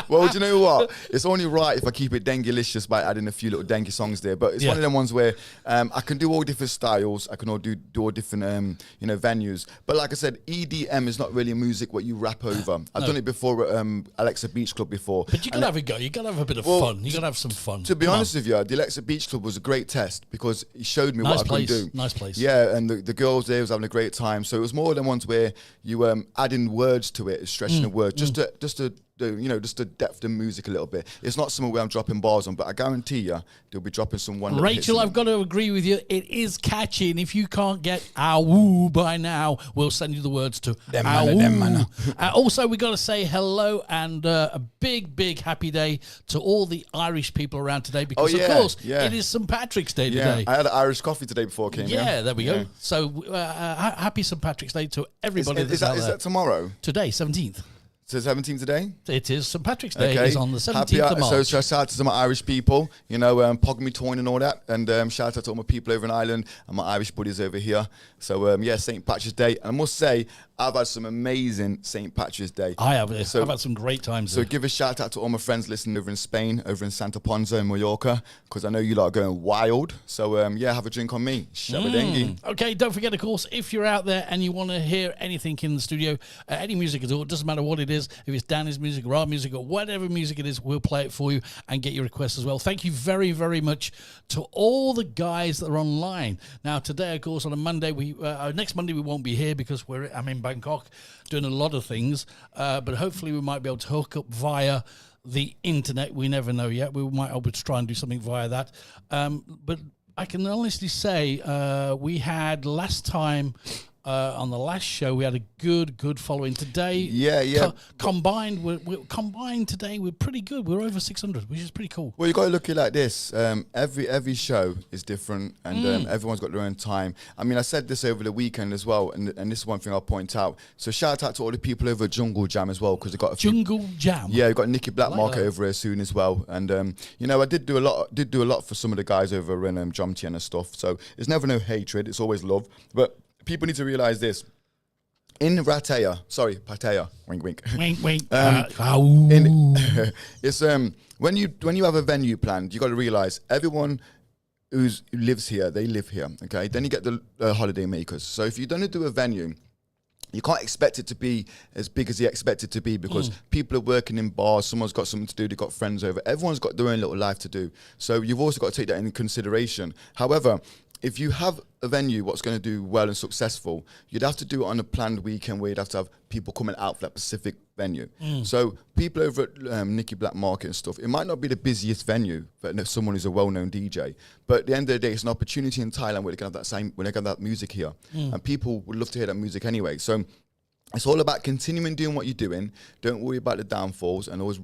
Well, do you know what? It's only right if I keep it dengue-licious by adding a few little dengue songs there. But it's one of them ones where I can do all different styles. I can do all different venues. But like I said, EDM is not really music what you rap over. I've done it before at Alexa Beach Club before. But you gotta have a go. You gotta have a bit of fun. You gotta have some fun. To be honest with you, the Alexa Beach Club was a great test because it showed me what I could do. Nice place. Yeah, and the girls there was having a great time. So it was more than ones where you adding words to it, stretching the word, just to depth the music a little bit. It's not something where I'm dropping bars on, but I guarantee you they'll be dropping some one. Rachel, I've got to agree with you. It is catchy, and if you can't get ow by now, we'll send you the words to ow. Also, we got to say hello and a big happy day to all the Irish people around today because, of course, it is St. Patrick's Day today. I had an Irish coffee today before I came. Yeah, there we go. So happy St. Patrick's Day to everybody that's out there. Is that tomorrow? Today, 17th. So 17th today? It is St. Patrick's Day. It's on the 17th of March. So shout out to some Irish people, Pogmy Toyne and all that. And shout out to all my people over in Ireland and my Irish buddies over here. So, St. Patrick's Day. And I must say, I've had some amazing St. Patrick's Day. I have. I've had some great times. So give a shout out to all my friends listening over in Spain, over in Santa Ponza in Mallorca, because I know you lot are going wild. So, have a drink on me. Shabba-dengue. Okay, don't forget, of course, if you're out there and you want to hear anything in the studio, any music at all, it doesn't matter what it is, if it's Danny's music or our music or whatever music it is, we'll play it for you and get your requests as well. Thank you very, very much to all the guys that are online. Now, today, of course, on a Monday, next Monday we won't be here because I'm in Bangkok doing a lot of things, but hopefully we might be able to hook up via the internet. We never know yet. We might be able to try and do something via that. But I can honestly say we had last time on the last show we had a good following. Today, combined today we're pretty good. We're over 600, which is pretty cool. Well, you got to look at it like this. Every show is different, and everyone's got their own time. I mean, I said this over the weekend as well, and this is one thing I'll point out. So shout out to all the people over at Jungle Jam as well, because they got Jungle Jam. Yeah, we've got Nicky Blackmarket over here soon as well, and I did do a lot for some of the guys over in Jomtien and stuff. So it's never no hatred; it's always love, but. People need to realize this. In Pattaya, wink, wink. Wink, wink. It's when you have a venue planned, you got to realize everyone who lives here, they live here. Okay, then you get the holiday makers. So if you're going to do a venue, you can't expect it to be as big as you expect it to be because people are working in bars. Someone's got something to do. They've got friends over. Everyone's got their own little life to do. So you've also got to take that into consideration. However, if you have a venue what's going to do well and successful, you'd have to do it on a planned weekend where you'd have to have people coming out for that specific venue. So people over at Nicky Black Market and stuff, it might not be the busiest venue for someone who's a well-known DJ, but at the end of the day, it's an opportunity in Thailand where they can have that when they can have that music here, and people would love to hear that music anyway. So it's all about continuing doing what you're doing. Don't worry about the downfalls, and always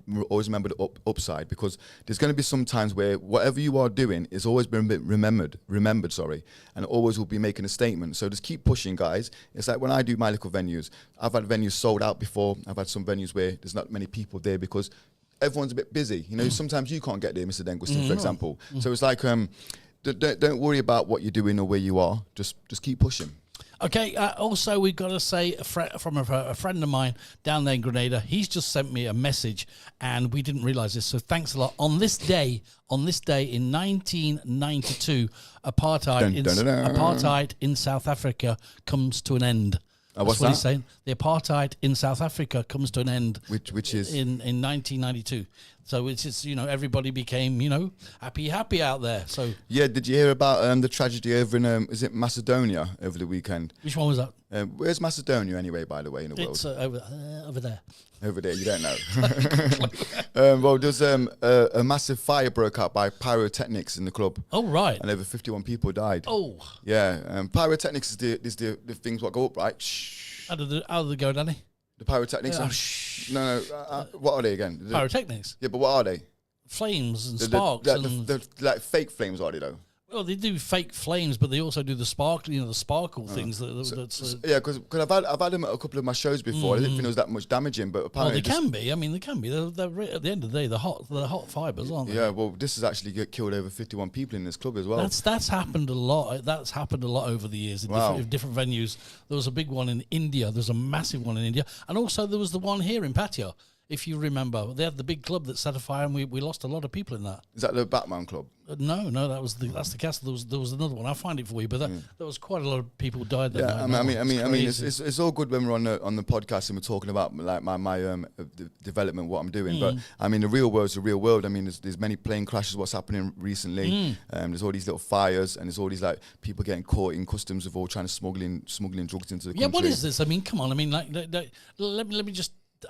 remember the upside, because there's going to be some times where whatever you are doing is always been remembered, and always will be making a statement. So just keep pushing, guys. It's like when I do my little venues, I've had venues sold out before. I've had some venues where there's not many people there because everyone's a bit busy. You know, sometimes you can't get there, Mr. Denguston, for example. So it's like, don't worry about what you're doing or where you are. Just keep pushing. Okay, also we've got to say from a friend of mine down there in Grenada, he's just sent me a message and we didn't realise this, so thanks a lot. On this day in 1992, apartheid in South Africa comes to an end. What's what that? he's saying. The apartheid in South Africa comes to an end. Which is? In 1992. So it's just, everybody became, happy out there. So yeah, did you hear about the tragedy over in, is it Macedonia over the weekend? which one was that? Where's Macedonia anyway, by the way, in the world? It's over there. Over there, you don't know. Well, there's a massive fire broke out by pyrotechnics in the club. Oh, right. And over 51 people died. Oh. Yeah, pyrotechnics is the things what go up, right? Shh. How did they go, Danny? The pyrotechnics? No, what are they again? Pyrotechnics? Yeah, but what are they? Flames and sparks. The like fake flames, are they, though? Well, they do fake flames, but they also do the sparkle, the sparkle things. Yeah, because I've had them at a couple of my shows before. I didn't think there was that much damaging, but apparently they can be. I mean, they can be. They're at the end of the day, they're hot fibers, aren't they? Yeah. Well, this has actually killed over 51 people in this club as well. That's happened a lot. That's happened a lot over the years in different venues. There was a big one in India. There's a massive one in India, and also there was the one here in Pattaya. If you remember, they had the big club that set a fire, and we lost a lot of people in that. Is that the Batman Club? No, that's the castle. There was another one. I'll find it for you, but there was quite a lot of people died there. Yeah, I mean, it's all good when we're on the podcast and we're talking about like my development, what I'm doing. But I mean, the real world's the real world. I mean, there's many plane crashes. What's happening recently? There's all these little fires, and there's all these like people getting caught in customs of all trying to smoggling drugs into the country. Yeah, what is this? I mean, come on. I mean,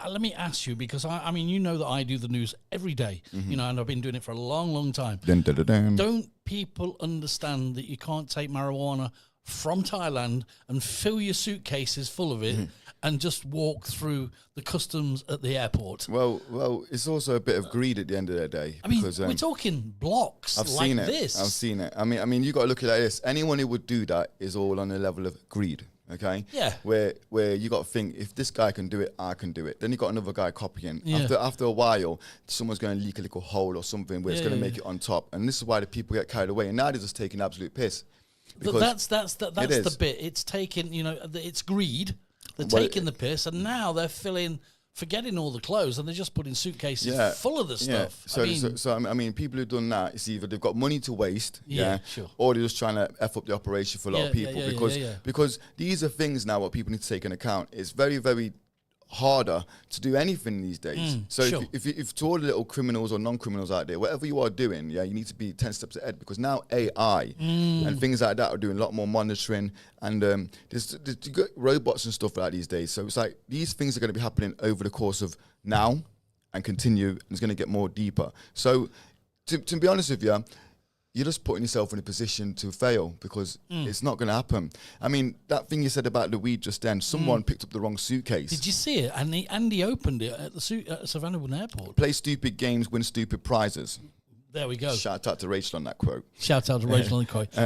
let me ask you, because I mean, you know that I do the news every day, and I've been doing it for a long, long time. Don't people understand that you can't take marijuana from Thailand and fill your suitcases full of it and just walk through the customs at the airport? Well, it's also a bit of greed at the end of the day. I mean, because, we're talking blocks I've like seen it. this. I've seen it. I mean, you got to look at it like this. Anyone who would do that is all on the level of greed. Okay. Yeah. Where you got to think, if this guy can do it, I can do it. Then you got another guy copying. Yeah. After a while, someone's going to leak a little hole or something where it's going to make it on top. And this is why the people get carried away. And now they're just taking absolute piss. But that's the bit. It's taking, it's greed. They're taking the piss, and now they're forgetting all the clothes, and they're just putting suitcases full of the stuff. So I mean, people who've done that, it's either they've got money to waste, sure, or they're just trying to F up the operation for a lot of people, because these are things now what people need to take into account. It's very, very harder to do anything these days. So sure. if to all the little criminals or non-criminals out there, whatever you are doing, you need to be 10 steps ahead, because now AI and things like that are doing a lot more monitoring, and there's robots and stuff like that these days. So it's like these things are going to be happening over the course of now and continue, and it's going to get more deeper. So to be honest with you, you're just putting yourself in a position to fail, because it's not going to happen. I mean, that thing you said about the weed just then, someone picked up the wrong suitcase. Did you see it? And he opened it at the Savannah Airport. Play stupid games, win stupid prizes. There we go. Shout out to Rachel on that quote. Shout out to Rachel on the quote.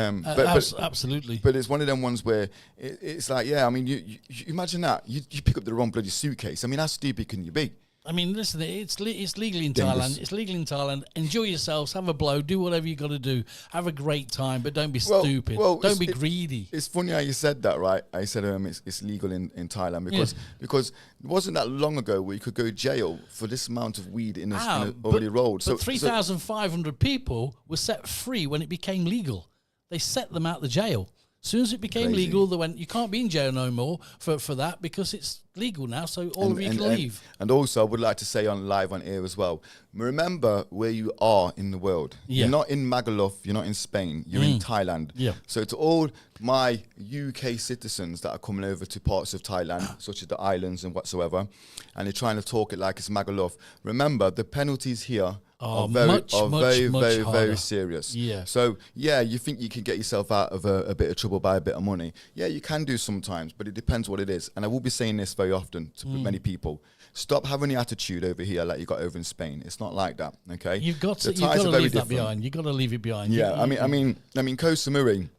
Absolutely. But it's one of them ones where it's like, I mean, you imagine that. You pick up the wrong bloody suitcase. I mean, how stupid can you be? I mean, listen, it's legal in Thailand. It's legal in Thailand. Enjoy yourselves. Have a blow. Do whatever you got to do. Have a great time, but don't be stupid. Don't be greedy. It's funny how you said that, right? I said it's legal in Thailand because it wasn't that long ago where you could go to jail for this amount of weed in already rolled. But 3,500 people were set free when it became legal. They set them out the jail. As soon as it became Crazy. legal, they went, you can't be in jail no more for that because it's legal now, so all of you can leave. And also, I would like to say live on air as well, remember where you are in the world. Yeah. You're not in Magaluf, you're not in Spain, you're in Thailand. Yeah. So to all my UK citizens that are coming over to parts of Thailand, such as the islands and whatsoever, and they're trying to talk it like it's Magaluf, remember the penalties here are very, much harder. serious. Yeah. So, yeah, you think you can get yourself out of a bit of trouble by a bit of money. Yeah, you can do sometimes, but it depends what it is. And I will be saying this very often to many people. Stop having the attitude over here like you got over in Spain. It's not like that, okay? You've got to The ties are very leave that different. behind. You've got to leave it behind. Yeah, I mean, Koh Samui,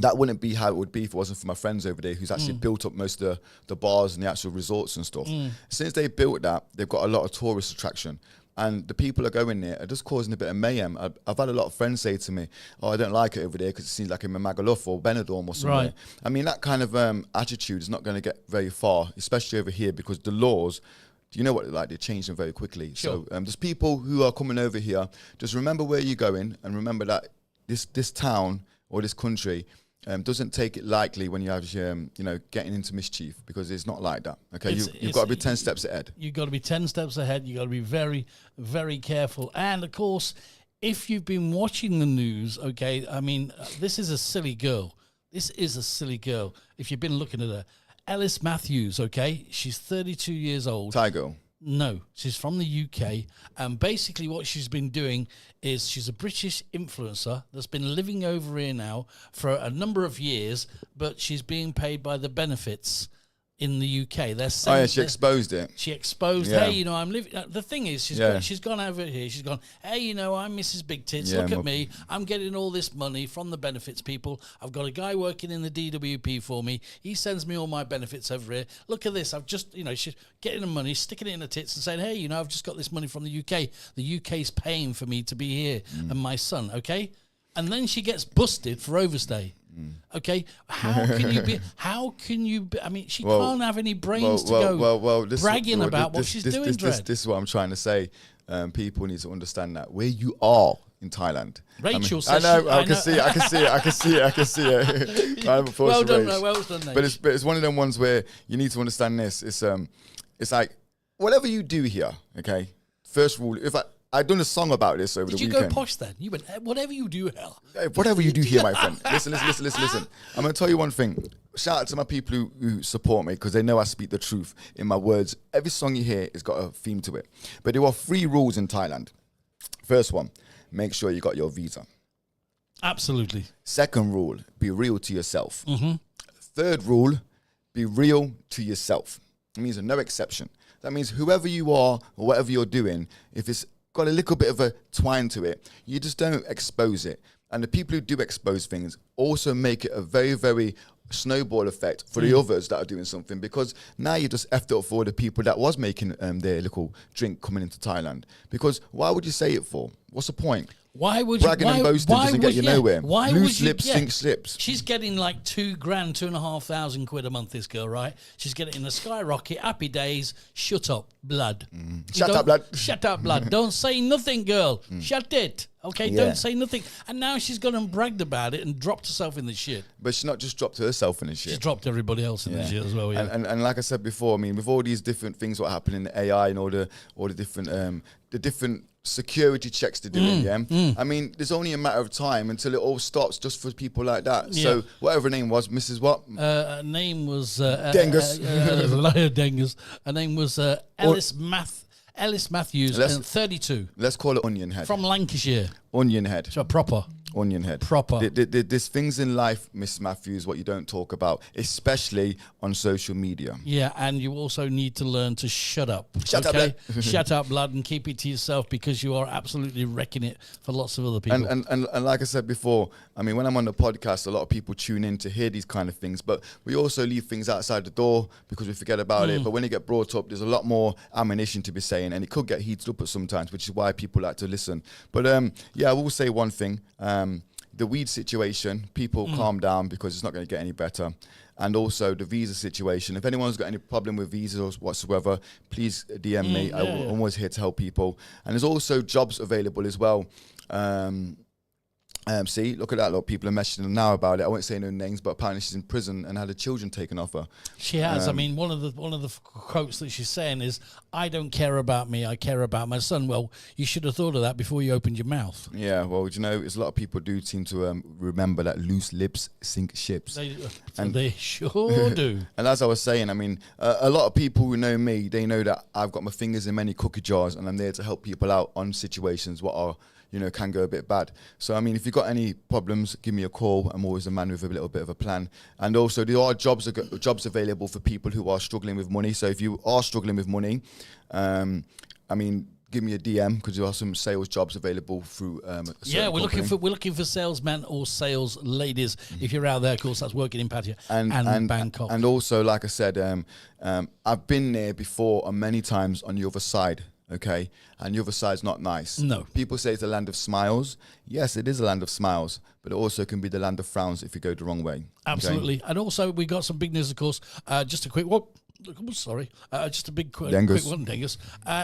that wouldn't be how it would be if it wasn't for my friends over there who's actually built up most of the bars and the actual resorts and stuff. Since they built that, they've got a lot of tourist attraction. And the people are going there are just causing a bit of mayhem. I've had a lot of friends say to me, oh, I don't like it over there because it seems like I'm in Magaluf or Benidorm or somewhere. Right. I mean, that kind of attitude is not going to get very far, especially over here, because the laws, do you know what they're like? They change them very quickly. Sure. So there's people who are coming over here. Just remember where you're going and remember that this town or this country doesn't take it lightly when you have, getting into mischief, because it's not like that. Okay, you've got to be 10 steps ahead. You've got to be 10 steps ahead. You've got to be very, very careful. And, of course, if you've been watching the news, okay, I mean, this is a silly girl. This is a silly girl. If you've been looking at her. Ellis Matthews, okay, she's 32 years old. Thai girl. No, she's from the UK, and basically what she's been doing is she's a British influencer that's been living over here now for a number of years, but she's being paid by the benefits in the UK. They're saying, Oh, yeah, she exposed it. She exposed, Yeah. hey, I'm living. The thing is, she's gone over here. She's gone, hey, I'm Mrs. Big Tits. Yeah, Look at me. I'm getting all this money from the benefits people. I've got a guy working in the DWP for me. He sends me all my benefits over here. Look at this. I've just, she's getting the money, sticking it in her tits and saying, hey, I've just got this money from the UK. The UK's paying for me to be here and my son, okay? And then she gets busted for overstay. Okay, how can you be? I mean, she can't have any brains to go bragging about what she's doing, Dread. This is what I'm trying to say. People need to understand that where you are in Thailand. Rachel I says know. I can see it. Well done, mate. But it's one of them ones where you need to understand this. It's like whatever you do here. Okay, first rule. I've done a song about this over the weekend. Did you go posh then? You went, whatever you do, hell. Whatever you do here, my friend. Listen. I'm going to tell you one thing. Shout out to my people who support me, because they know I speak the truth in my words. Every song you hear has got a theme to it. But there are 3 rules in Thailand. First one, make sure you got your visa. Absolutely. Second rule, be real to yourself. Mm-hmm. Third rule, be real to yourself. It means no exception. That means whoever you are or whatever you're doing, if it's got a little bit of a twine to it, you just don't expose it. And the people who do expose things also make it a very, very snowball effect for the others that are doing something, because now you just effed it up for the people that was making their little drink coming into Thailand. Because why would you say it for? What's the point? Why would you? Bragging and boasting doesn't get you nowhere. Why Loose would lips you, sink slips. She's getting like £2,000, £2,500 a month. This girl, right? She's getting in the skyrocket. Happy days. Shut up, blood. Shut up, blood. Shut up, blood. Don't say nothing, girl. Shut it. Okay, Yeah. don't say nothing. And now she's gone and bragged about it and dropped herself in the shit. But she's not just dropped herself in the shit. She's dropped everybody else in the shit as well. Yeah. And like I said before, I mean, with all these different things what happen in the AI and all the different security checks they're doing, I mean, there's only a matter of time until it all stops just for people like that. Yeah. So whatever her name was, Mrs. What? Her name was Dengus. Dengus. Her name was Ellis Matthews, 32, Let's call it Onion Head. from Lancashire. Onion Head. So proper. Onion Head. Proper. There's things in life, Miss Matthews, what you don't talk about, especially on social media. Yeah, and you also need to learn to shut up. Shut up, blood. Shut up, blood, and keep it to yourself, because you are absolutely wrecking it for lots of other people. And like I said before, I mean, when I'm on the podcast, a lot of people tune in to hear these kind of things, but we also leave things outside the door because we forget about it. But when it get brought up, there's a lot more ammunition to be saying, and it could get heated up at sometimes, which is why people like to listen. But I will say one thing. The weed situation, people calm down, because it's not going to get any better. And also the visa situation. If anyone's got any problem with visas whatsoever, please DM me. I'm always here to help people. And there's also jobs available as well. See, look at that. Look, people are messaging now about it. I won't say no names, but apparently she's in prison and had her children taken off her. She has. I mean, one of the quotes that she's saying is, "I don't care about me. I care about my son." Well, you should have thought of that before you opened your mouth. Yeah. Well, you know, it's a lot of people do seem to remember that loose lips sink ships. They sure do. And as I was saying, I mean, a lot of people who know me, they know that I've got my fingers in many cookie jars, and I'm there to help people out on situations what are, you know, can go a bit bad. So, I mean, if you've got any problems, give me a call. I'm always a man with a little bit of a plan. And also, there are jobs available for people who are struggling with money. So if you are struggling with money, I mean, give me a DM, because there are some sales jobs available through we're looking for salesmen or sales ladies. If you're out there, of course, that's working in Pattaya and Bangkok. And also, like I said, I've been there before many times on the other side. Okay, and the other side's not nice. No. People say it's a land of smiles. Yes, it is a land of smiles, but it also can be the land of frowns if you go the wrong way. Absolutely. Okay? And also, we got some big news, of course. Just a quick one. Just a big quick one, Dengus.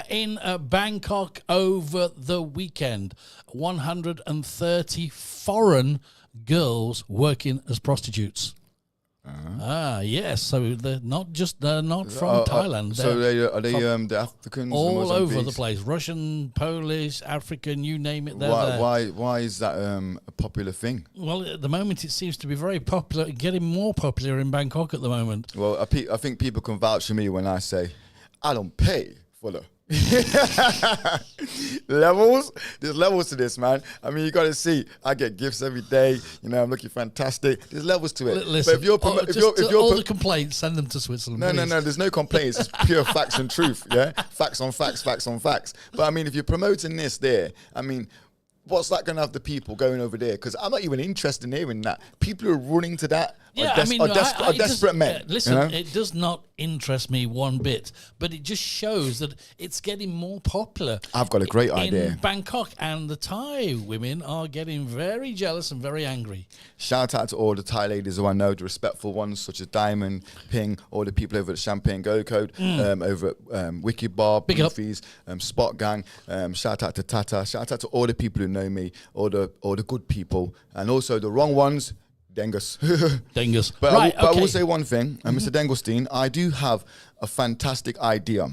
In Bangkok over the weekend, 130 foreign girls working as prostitutes. Yes. So they're not from Thailand. So are they the Africans? All over the place. Russian, Polish, African, you name it. Why is that a popular thing? Well, at the moment it seems to be very popular, getting more popular in Bangkok at the moment. Well, I think people can vouch for me when I say I don't pay for the levels. There's levels to this, man. I mean, you got to see. I get gifts every day. You know, I'm looking fantastic. There's levels to it. Listen, but if you're all the complaints, send them to Switzerland. No. There's no complaints. It's pure facts and truth. Yeah, facts on facts, facts on facts. But I mean, if you're promoting this there, I mean, what's that going to have the people going over there? Because I'm not even interested in hearing that. People are running to that. Yeah, are desperate men. Listen, you know? It does not interest me one bit, but it just shows that it's getting more popular. I've got a great idea. In Bangkok, and the Thai women are getting very jealous and very angry. Shout out to all the Thai ladies who I know, the respectful ones such as Diamond, Ping, all the people over at Champagne Go Code, over at Wicked Bar, Beefies, Spot Gang. Shout out to Tata. Shout out to all the people who know me, all the good people, and also the wrong ones. Dengus. But I will say one thing, Mr. Dengelstein, I do have a fantastic idea.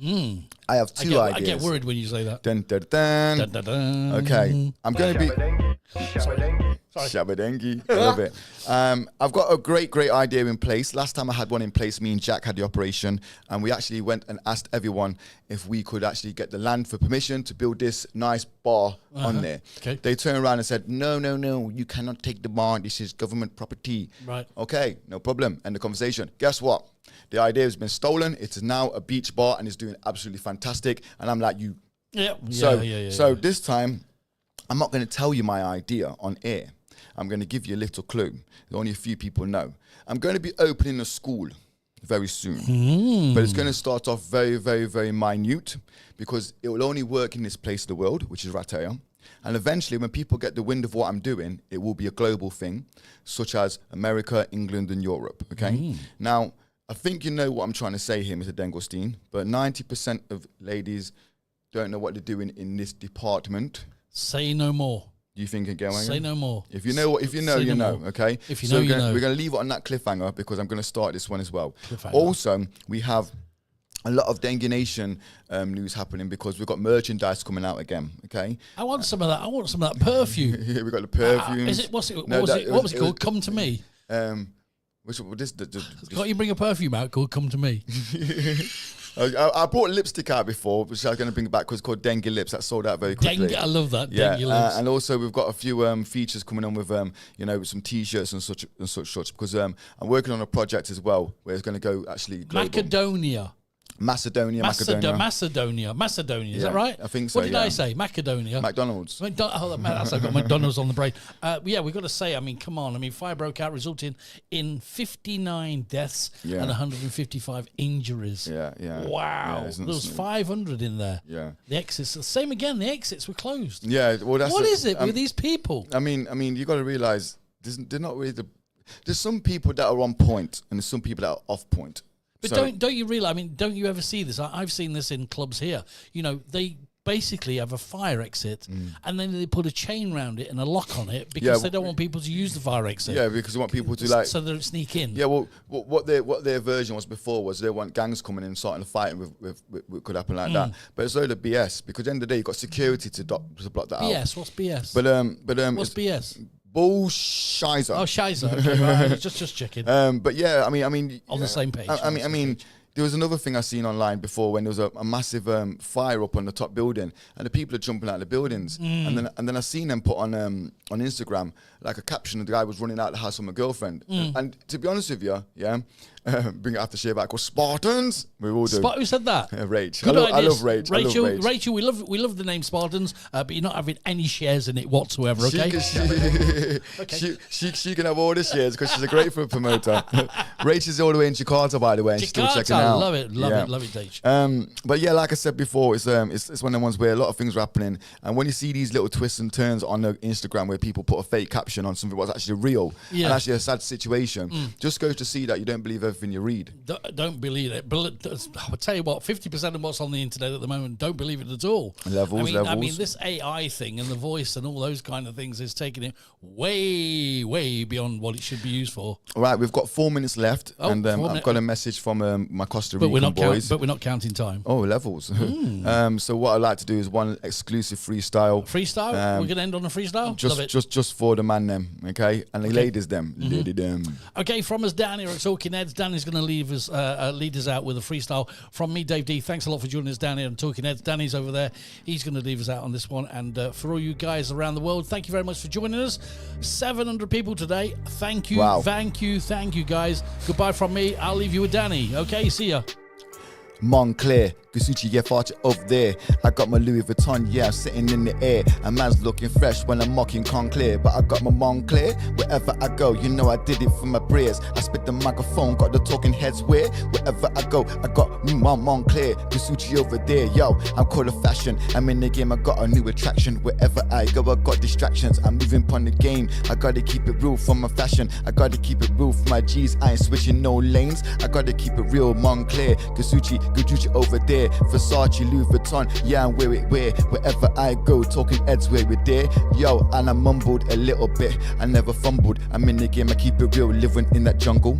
I have two ideas. I get worried when you say that. Dun, dun, dun. Dun, dun, dun. Okay, I'm going to be... Shabadengi. I love it. I've got a great idea in place. Last time I had one in place, me and Jack had the operation, and we actually went and asked everyone if we could actually get the land for permission to build this nice bar on there. Okay. They turned around and said, no, you cannot take the bar. This is government property. Right. Okay, no problem. End the conversation. Guess what? The idea has been stolen. It is now a beach bar and it's doing absolutely fantastic. And I'm like, So this time, I'm not going to tell you my idea on air. I'm going to give you a little clue. Only a few people know. I'm going to be opening a school very soon. But it's going to start off very, very, very minute, because it will only work in this place of the world, which is Pattaya. And eventually, when people get the wind of what I'm doing, it will be a global thing, such as America, England, and Europe. Okay? Now, I think you know what I'm trying to say here, Mr. Dengelstein, but 90% of ladies don't know what they're doing in this department. Say no more. Do you think again? Say no more. If you know, you know. Okay. If you know, you know. We're going to leave it on that cliffhanger, because I'm going to start this one as well. Also, we have a lot of Dengue Nation news happening, because we've got merchandise coming out again. Okay. I want some of that. I want some of that perfume. Yeah, we got the perfume. What was it called? Come to Me. Can't you bring a perfume out called Come to Me? I brought lipstick out before, which I was going to bring back, because it's called Dengue Lips. That sold out very quickly. Dengue, I love that. Yeah, Dengue Lips. And also we've got a few features coming on with some T-shirts and such, because I'm working on a project as well where it's going to go actually global. Macedonia. Is that right? I think so. What did I say? Macedonia. McDonald's. I've got McDonald's on the brain. We've got to say, I mean, come on. I mean, fire broke out, resulting in 59 deaths and 155 injuries. Yeah. Wow. There was 500 in there. Yeah. The exits, the same again. The exits were closed. Yeah. Well, what is it with these people? I mean, you got to realize they're not really there's some people that are on point and there's some people that are off point. But don't you realize? I mean, don't you ever see this? I've seen this in clubs here. You know, they basically have a fire exit, and then they put a chain around it and a lock on it because they don't want people to use the fire exit. Yeah, because they want people to like so they don't sneak in. Yeah, well, what their version was before was they want gangs coming in and starting a fight with could happen like that. But it's all the BS because at the end of the day you got security to block that out. BS, what's BS? But what's BS? Bullshizer. Oh, shizer. Okay, right. just checking. But yeah, I mean, on the same page. I mean. There was another thing I seen online before when there was a massive fire up on the top building and the people are jumping out of the buildings and then I seen them put on Instagram like a caption. The guy was running out of the house with my girlfriend and to be honest with you, bring it after share back with Spartans. We all do. Who said that? Rach. Good I love ideas. Rach. Rachel, we love the name Spartans, but you're not having any shares in it whatsoever. Okay. She can have all the shares because she's a great food promoter. Rach is all the way in Jakarta, by the way, and she's still checking out. Love it, Dave. But yeah, like I said before, it's one of the ones where a lot of things are happening, and when you see these little twists and turns on the Instagram where people put a fake caption on something what's actually real and actually a sad situation, just goes to see that you don't believe everything you read. Don't believe it. I'll tell you what, 50% of what's on the internet at the moment don't believe it at all. Levels. I mean, this AI thing and the voice and all those kind of things is taking it way, way beyond what it should be used for. All right, we've got 4 minutes left, and I've got a message from my Costa Rican boys. But we're not counting time. Oh, levels. So what I'd like to do is one exclusive freestyle. Freestyle? We're going to end on a freestyle? Just for the man them, okay? And the ladies them. Lady them. Okay, from us down here at Talking Heads, Danny's going to lead us out with a freestyle. From me, Dave D, thanks a lot for joining us down here on Talking Heads. Danny's over there. He's going to leave us out on this one. And for all you guys around the world, thank you very much for joining us. 700 people today. Thank you. Wow. Thank you, guys. Goodbye from me. I'll leave you with Danny. Okay, see ya. Montclair, Gucci, yeah, far over there. I got my Louis Vuitton, yeah, I'm sitting in the air. A man's looking fresh when I'm mocking Conclair. But I got my Montclair, wherever I go, you know I did it for my prayers. I spit the microphone, got the talking heads where? Wherever I go, I got me my Montclair, Gucci over there, yo, I'm called a fashion. I'm in the game, I got a new attraction. Wherever I go, I got distractions. I'm moving upon the game, I gotta keep it real for my fashion. I gotta keep it real for my G's, I ain't switching no lanes. I gotta keep it real, Montclair, Gucci over there, Versace, Louis Vuitton, yeah, I'm wherever I go, talking heads where we're there, yo, and I mumbled a little bit, I never fumbled, I'm in the game, I keep it real, living in that jungle.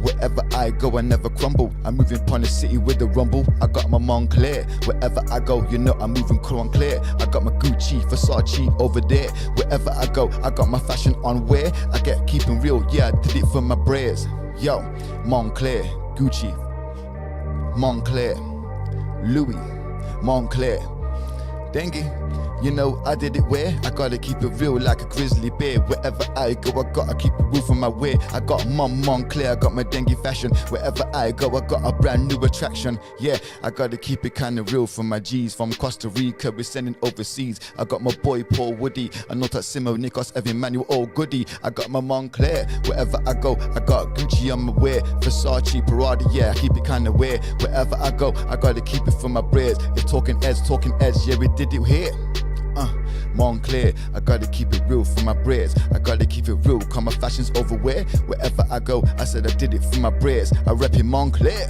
Wherever I go, I never crumble. I'm moving upon the city with the rumble. I got my Montclair. Wherever I go, you know I'm moving cool and clear. I got my Gucci, Versace over there. Wherever I go, I got my fashion on where I get keeping real. Yeah, I did it for my prayers. Yo, Montclair, Gucci, Montclair, Louis, Montclair, Dengue. You know I did it where I gotta keep it real like a grizzly bear. Wherever I go, I gotta keep it real for my wear. I got Montclair, I got my dengue fashion. Wherever I go, I got a brand new attraction. Yeah, I gotta keep it kinda real for my G's. From Costa Rica, we're sending overseas. I got my boy Paul Woody, I know that Simo, Nikos, Evan Manuel, all goody. I got my Montclair. Wherever I go, I got Gucci on my wear. Versace, Prada, yeah, I keep it kinda wear. Wherever I go, I gotta keep it for my bread. If talking heads, yeah, we did it here. Montclair, I gotta keep it real for my breads. I gotta keep it real, cause my fashion's overwear. Wherever I go, I said I did it for my breads. I rep in Montclair.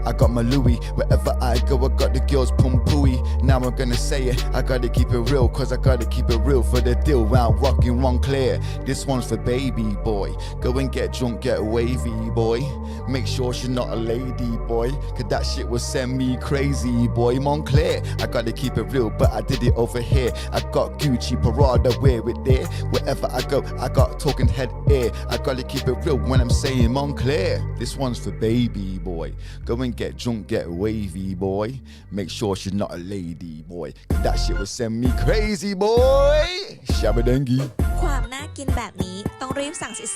I got my Louis. Wherever I go, I got the girls pum pooey. Now I'm gonna say it, I gotta keep it real, cause I gotta keep it real for the deal. Round rocking Montclair. This one's for baby boy. Go and get drunk, get wavy boy. Make sure she's not a lady boy, cause that shit will send me crazy boy. Montclair, I gotta keep it real, but I did it over here. I got Gucci, Prada, wear it there. Wherever I go, I got talking head air. I gotta keep it real when I'm saying Montclair. This one's for baby boy. Go and get drunk, get wavy boy. Make sure she's not a lady boy, cause that shit will send me crazy boy. Shabadengi. ความน่ากินแบบนี้ต้องรีบสั่งซิส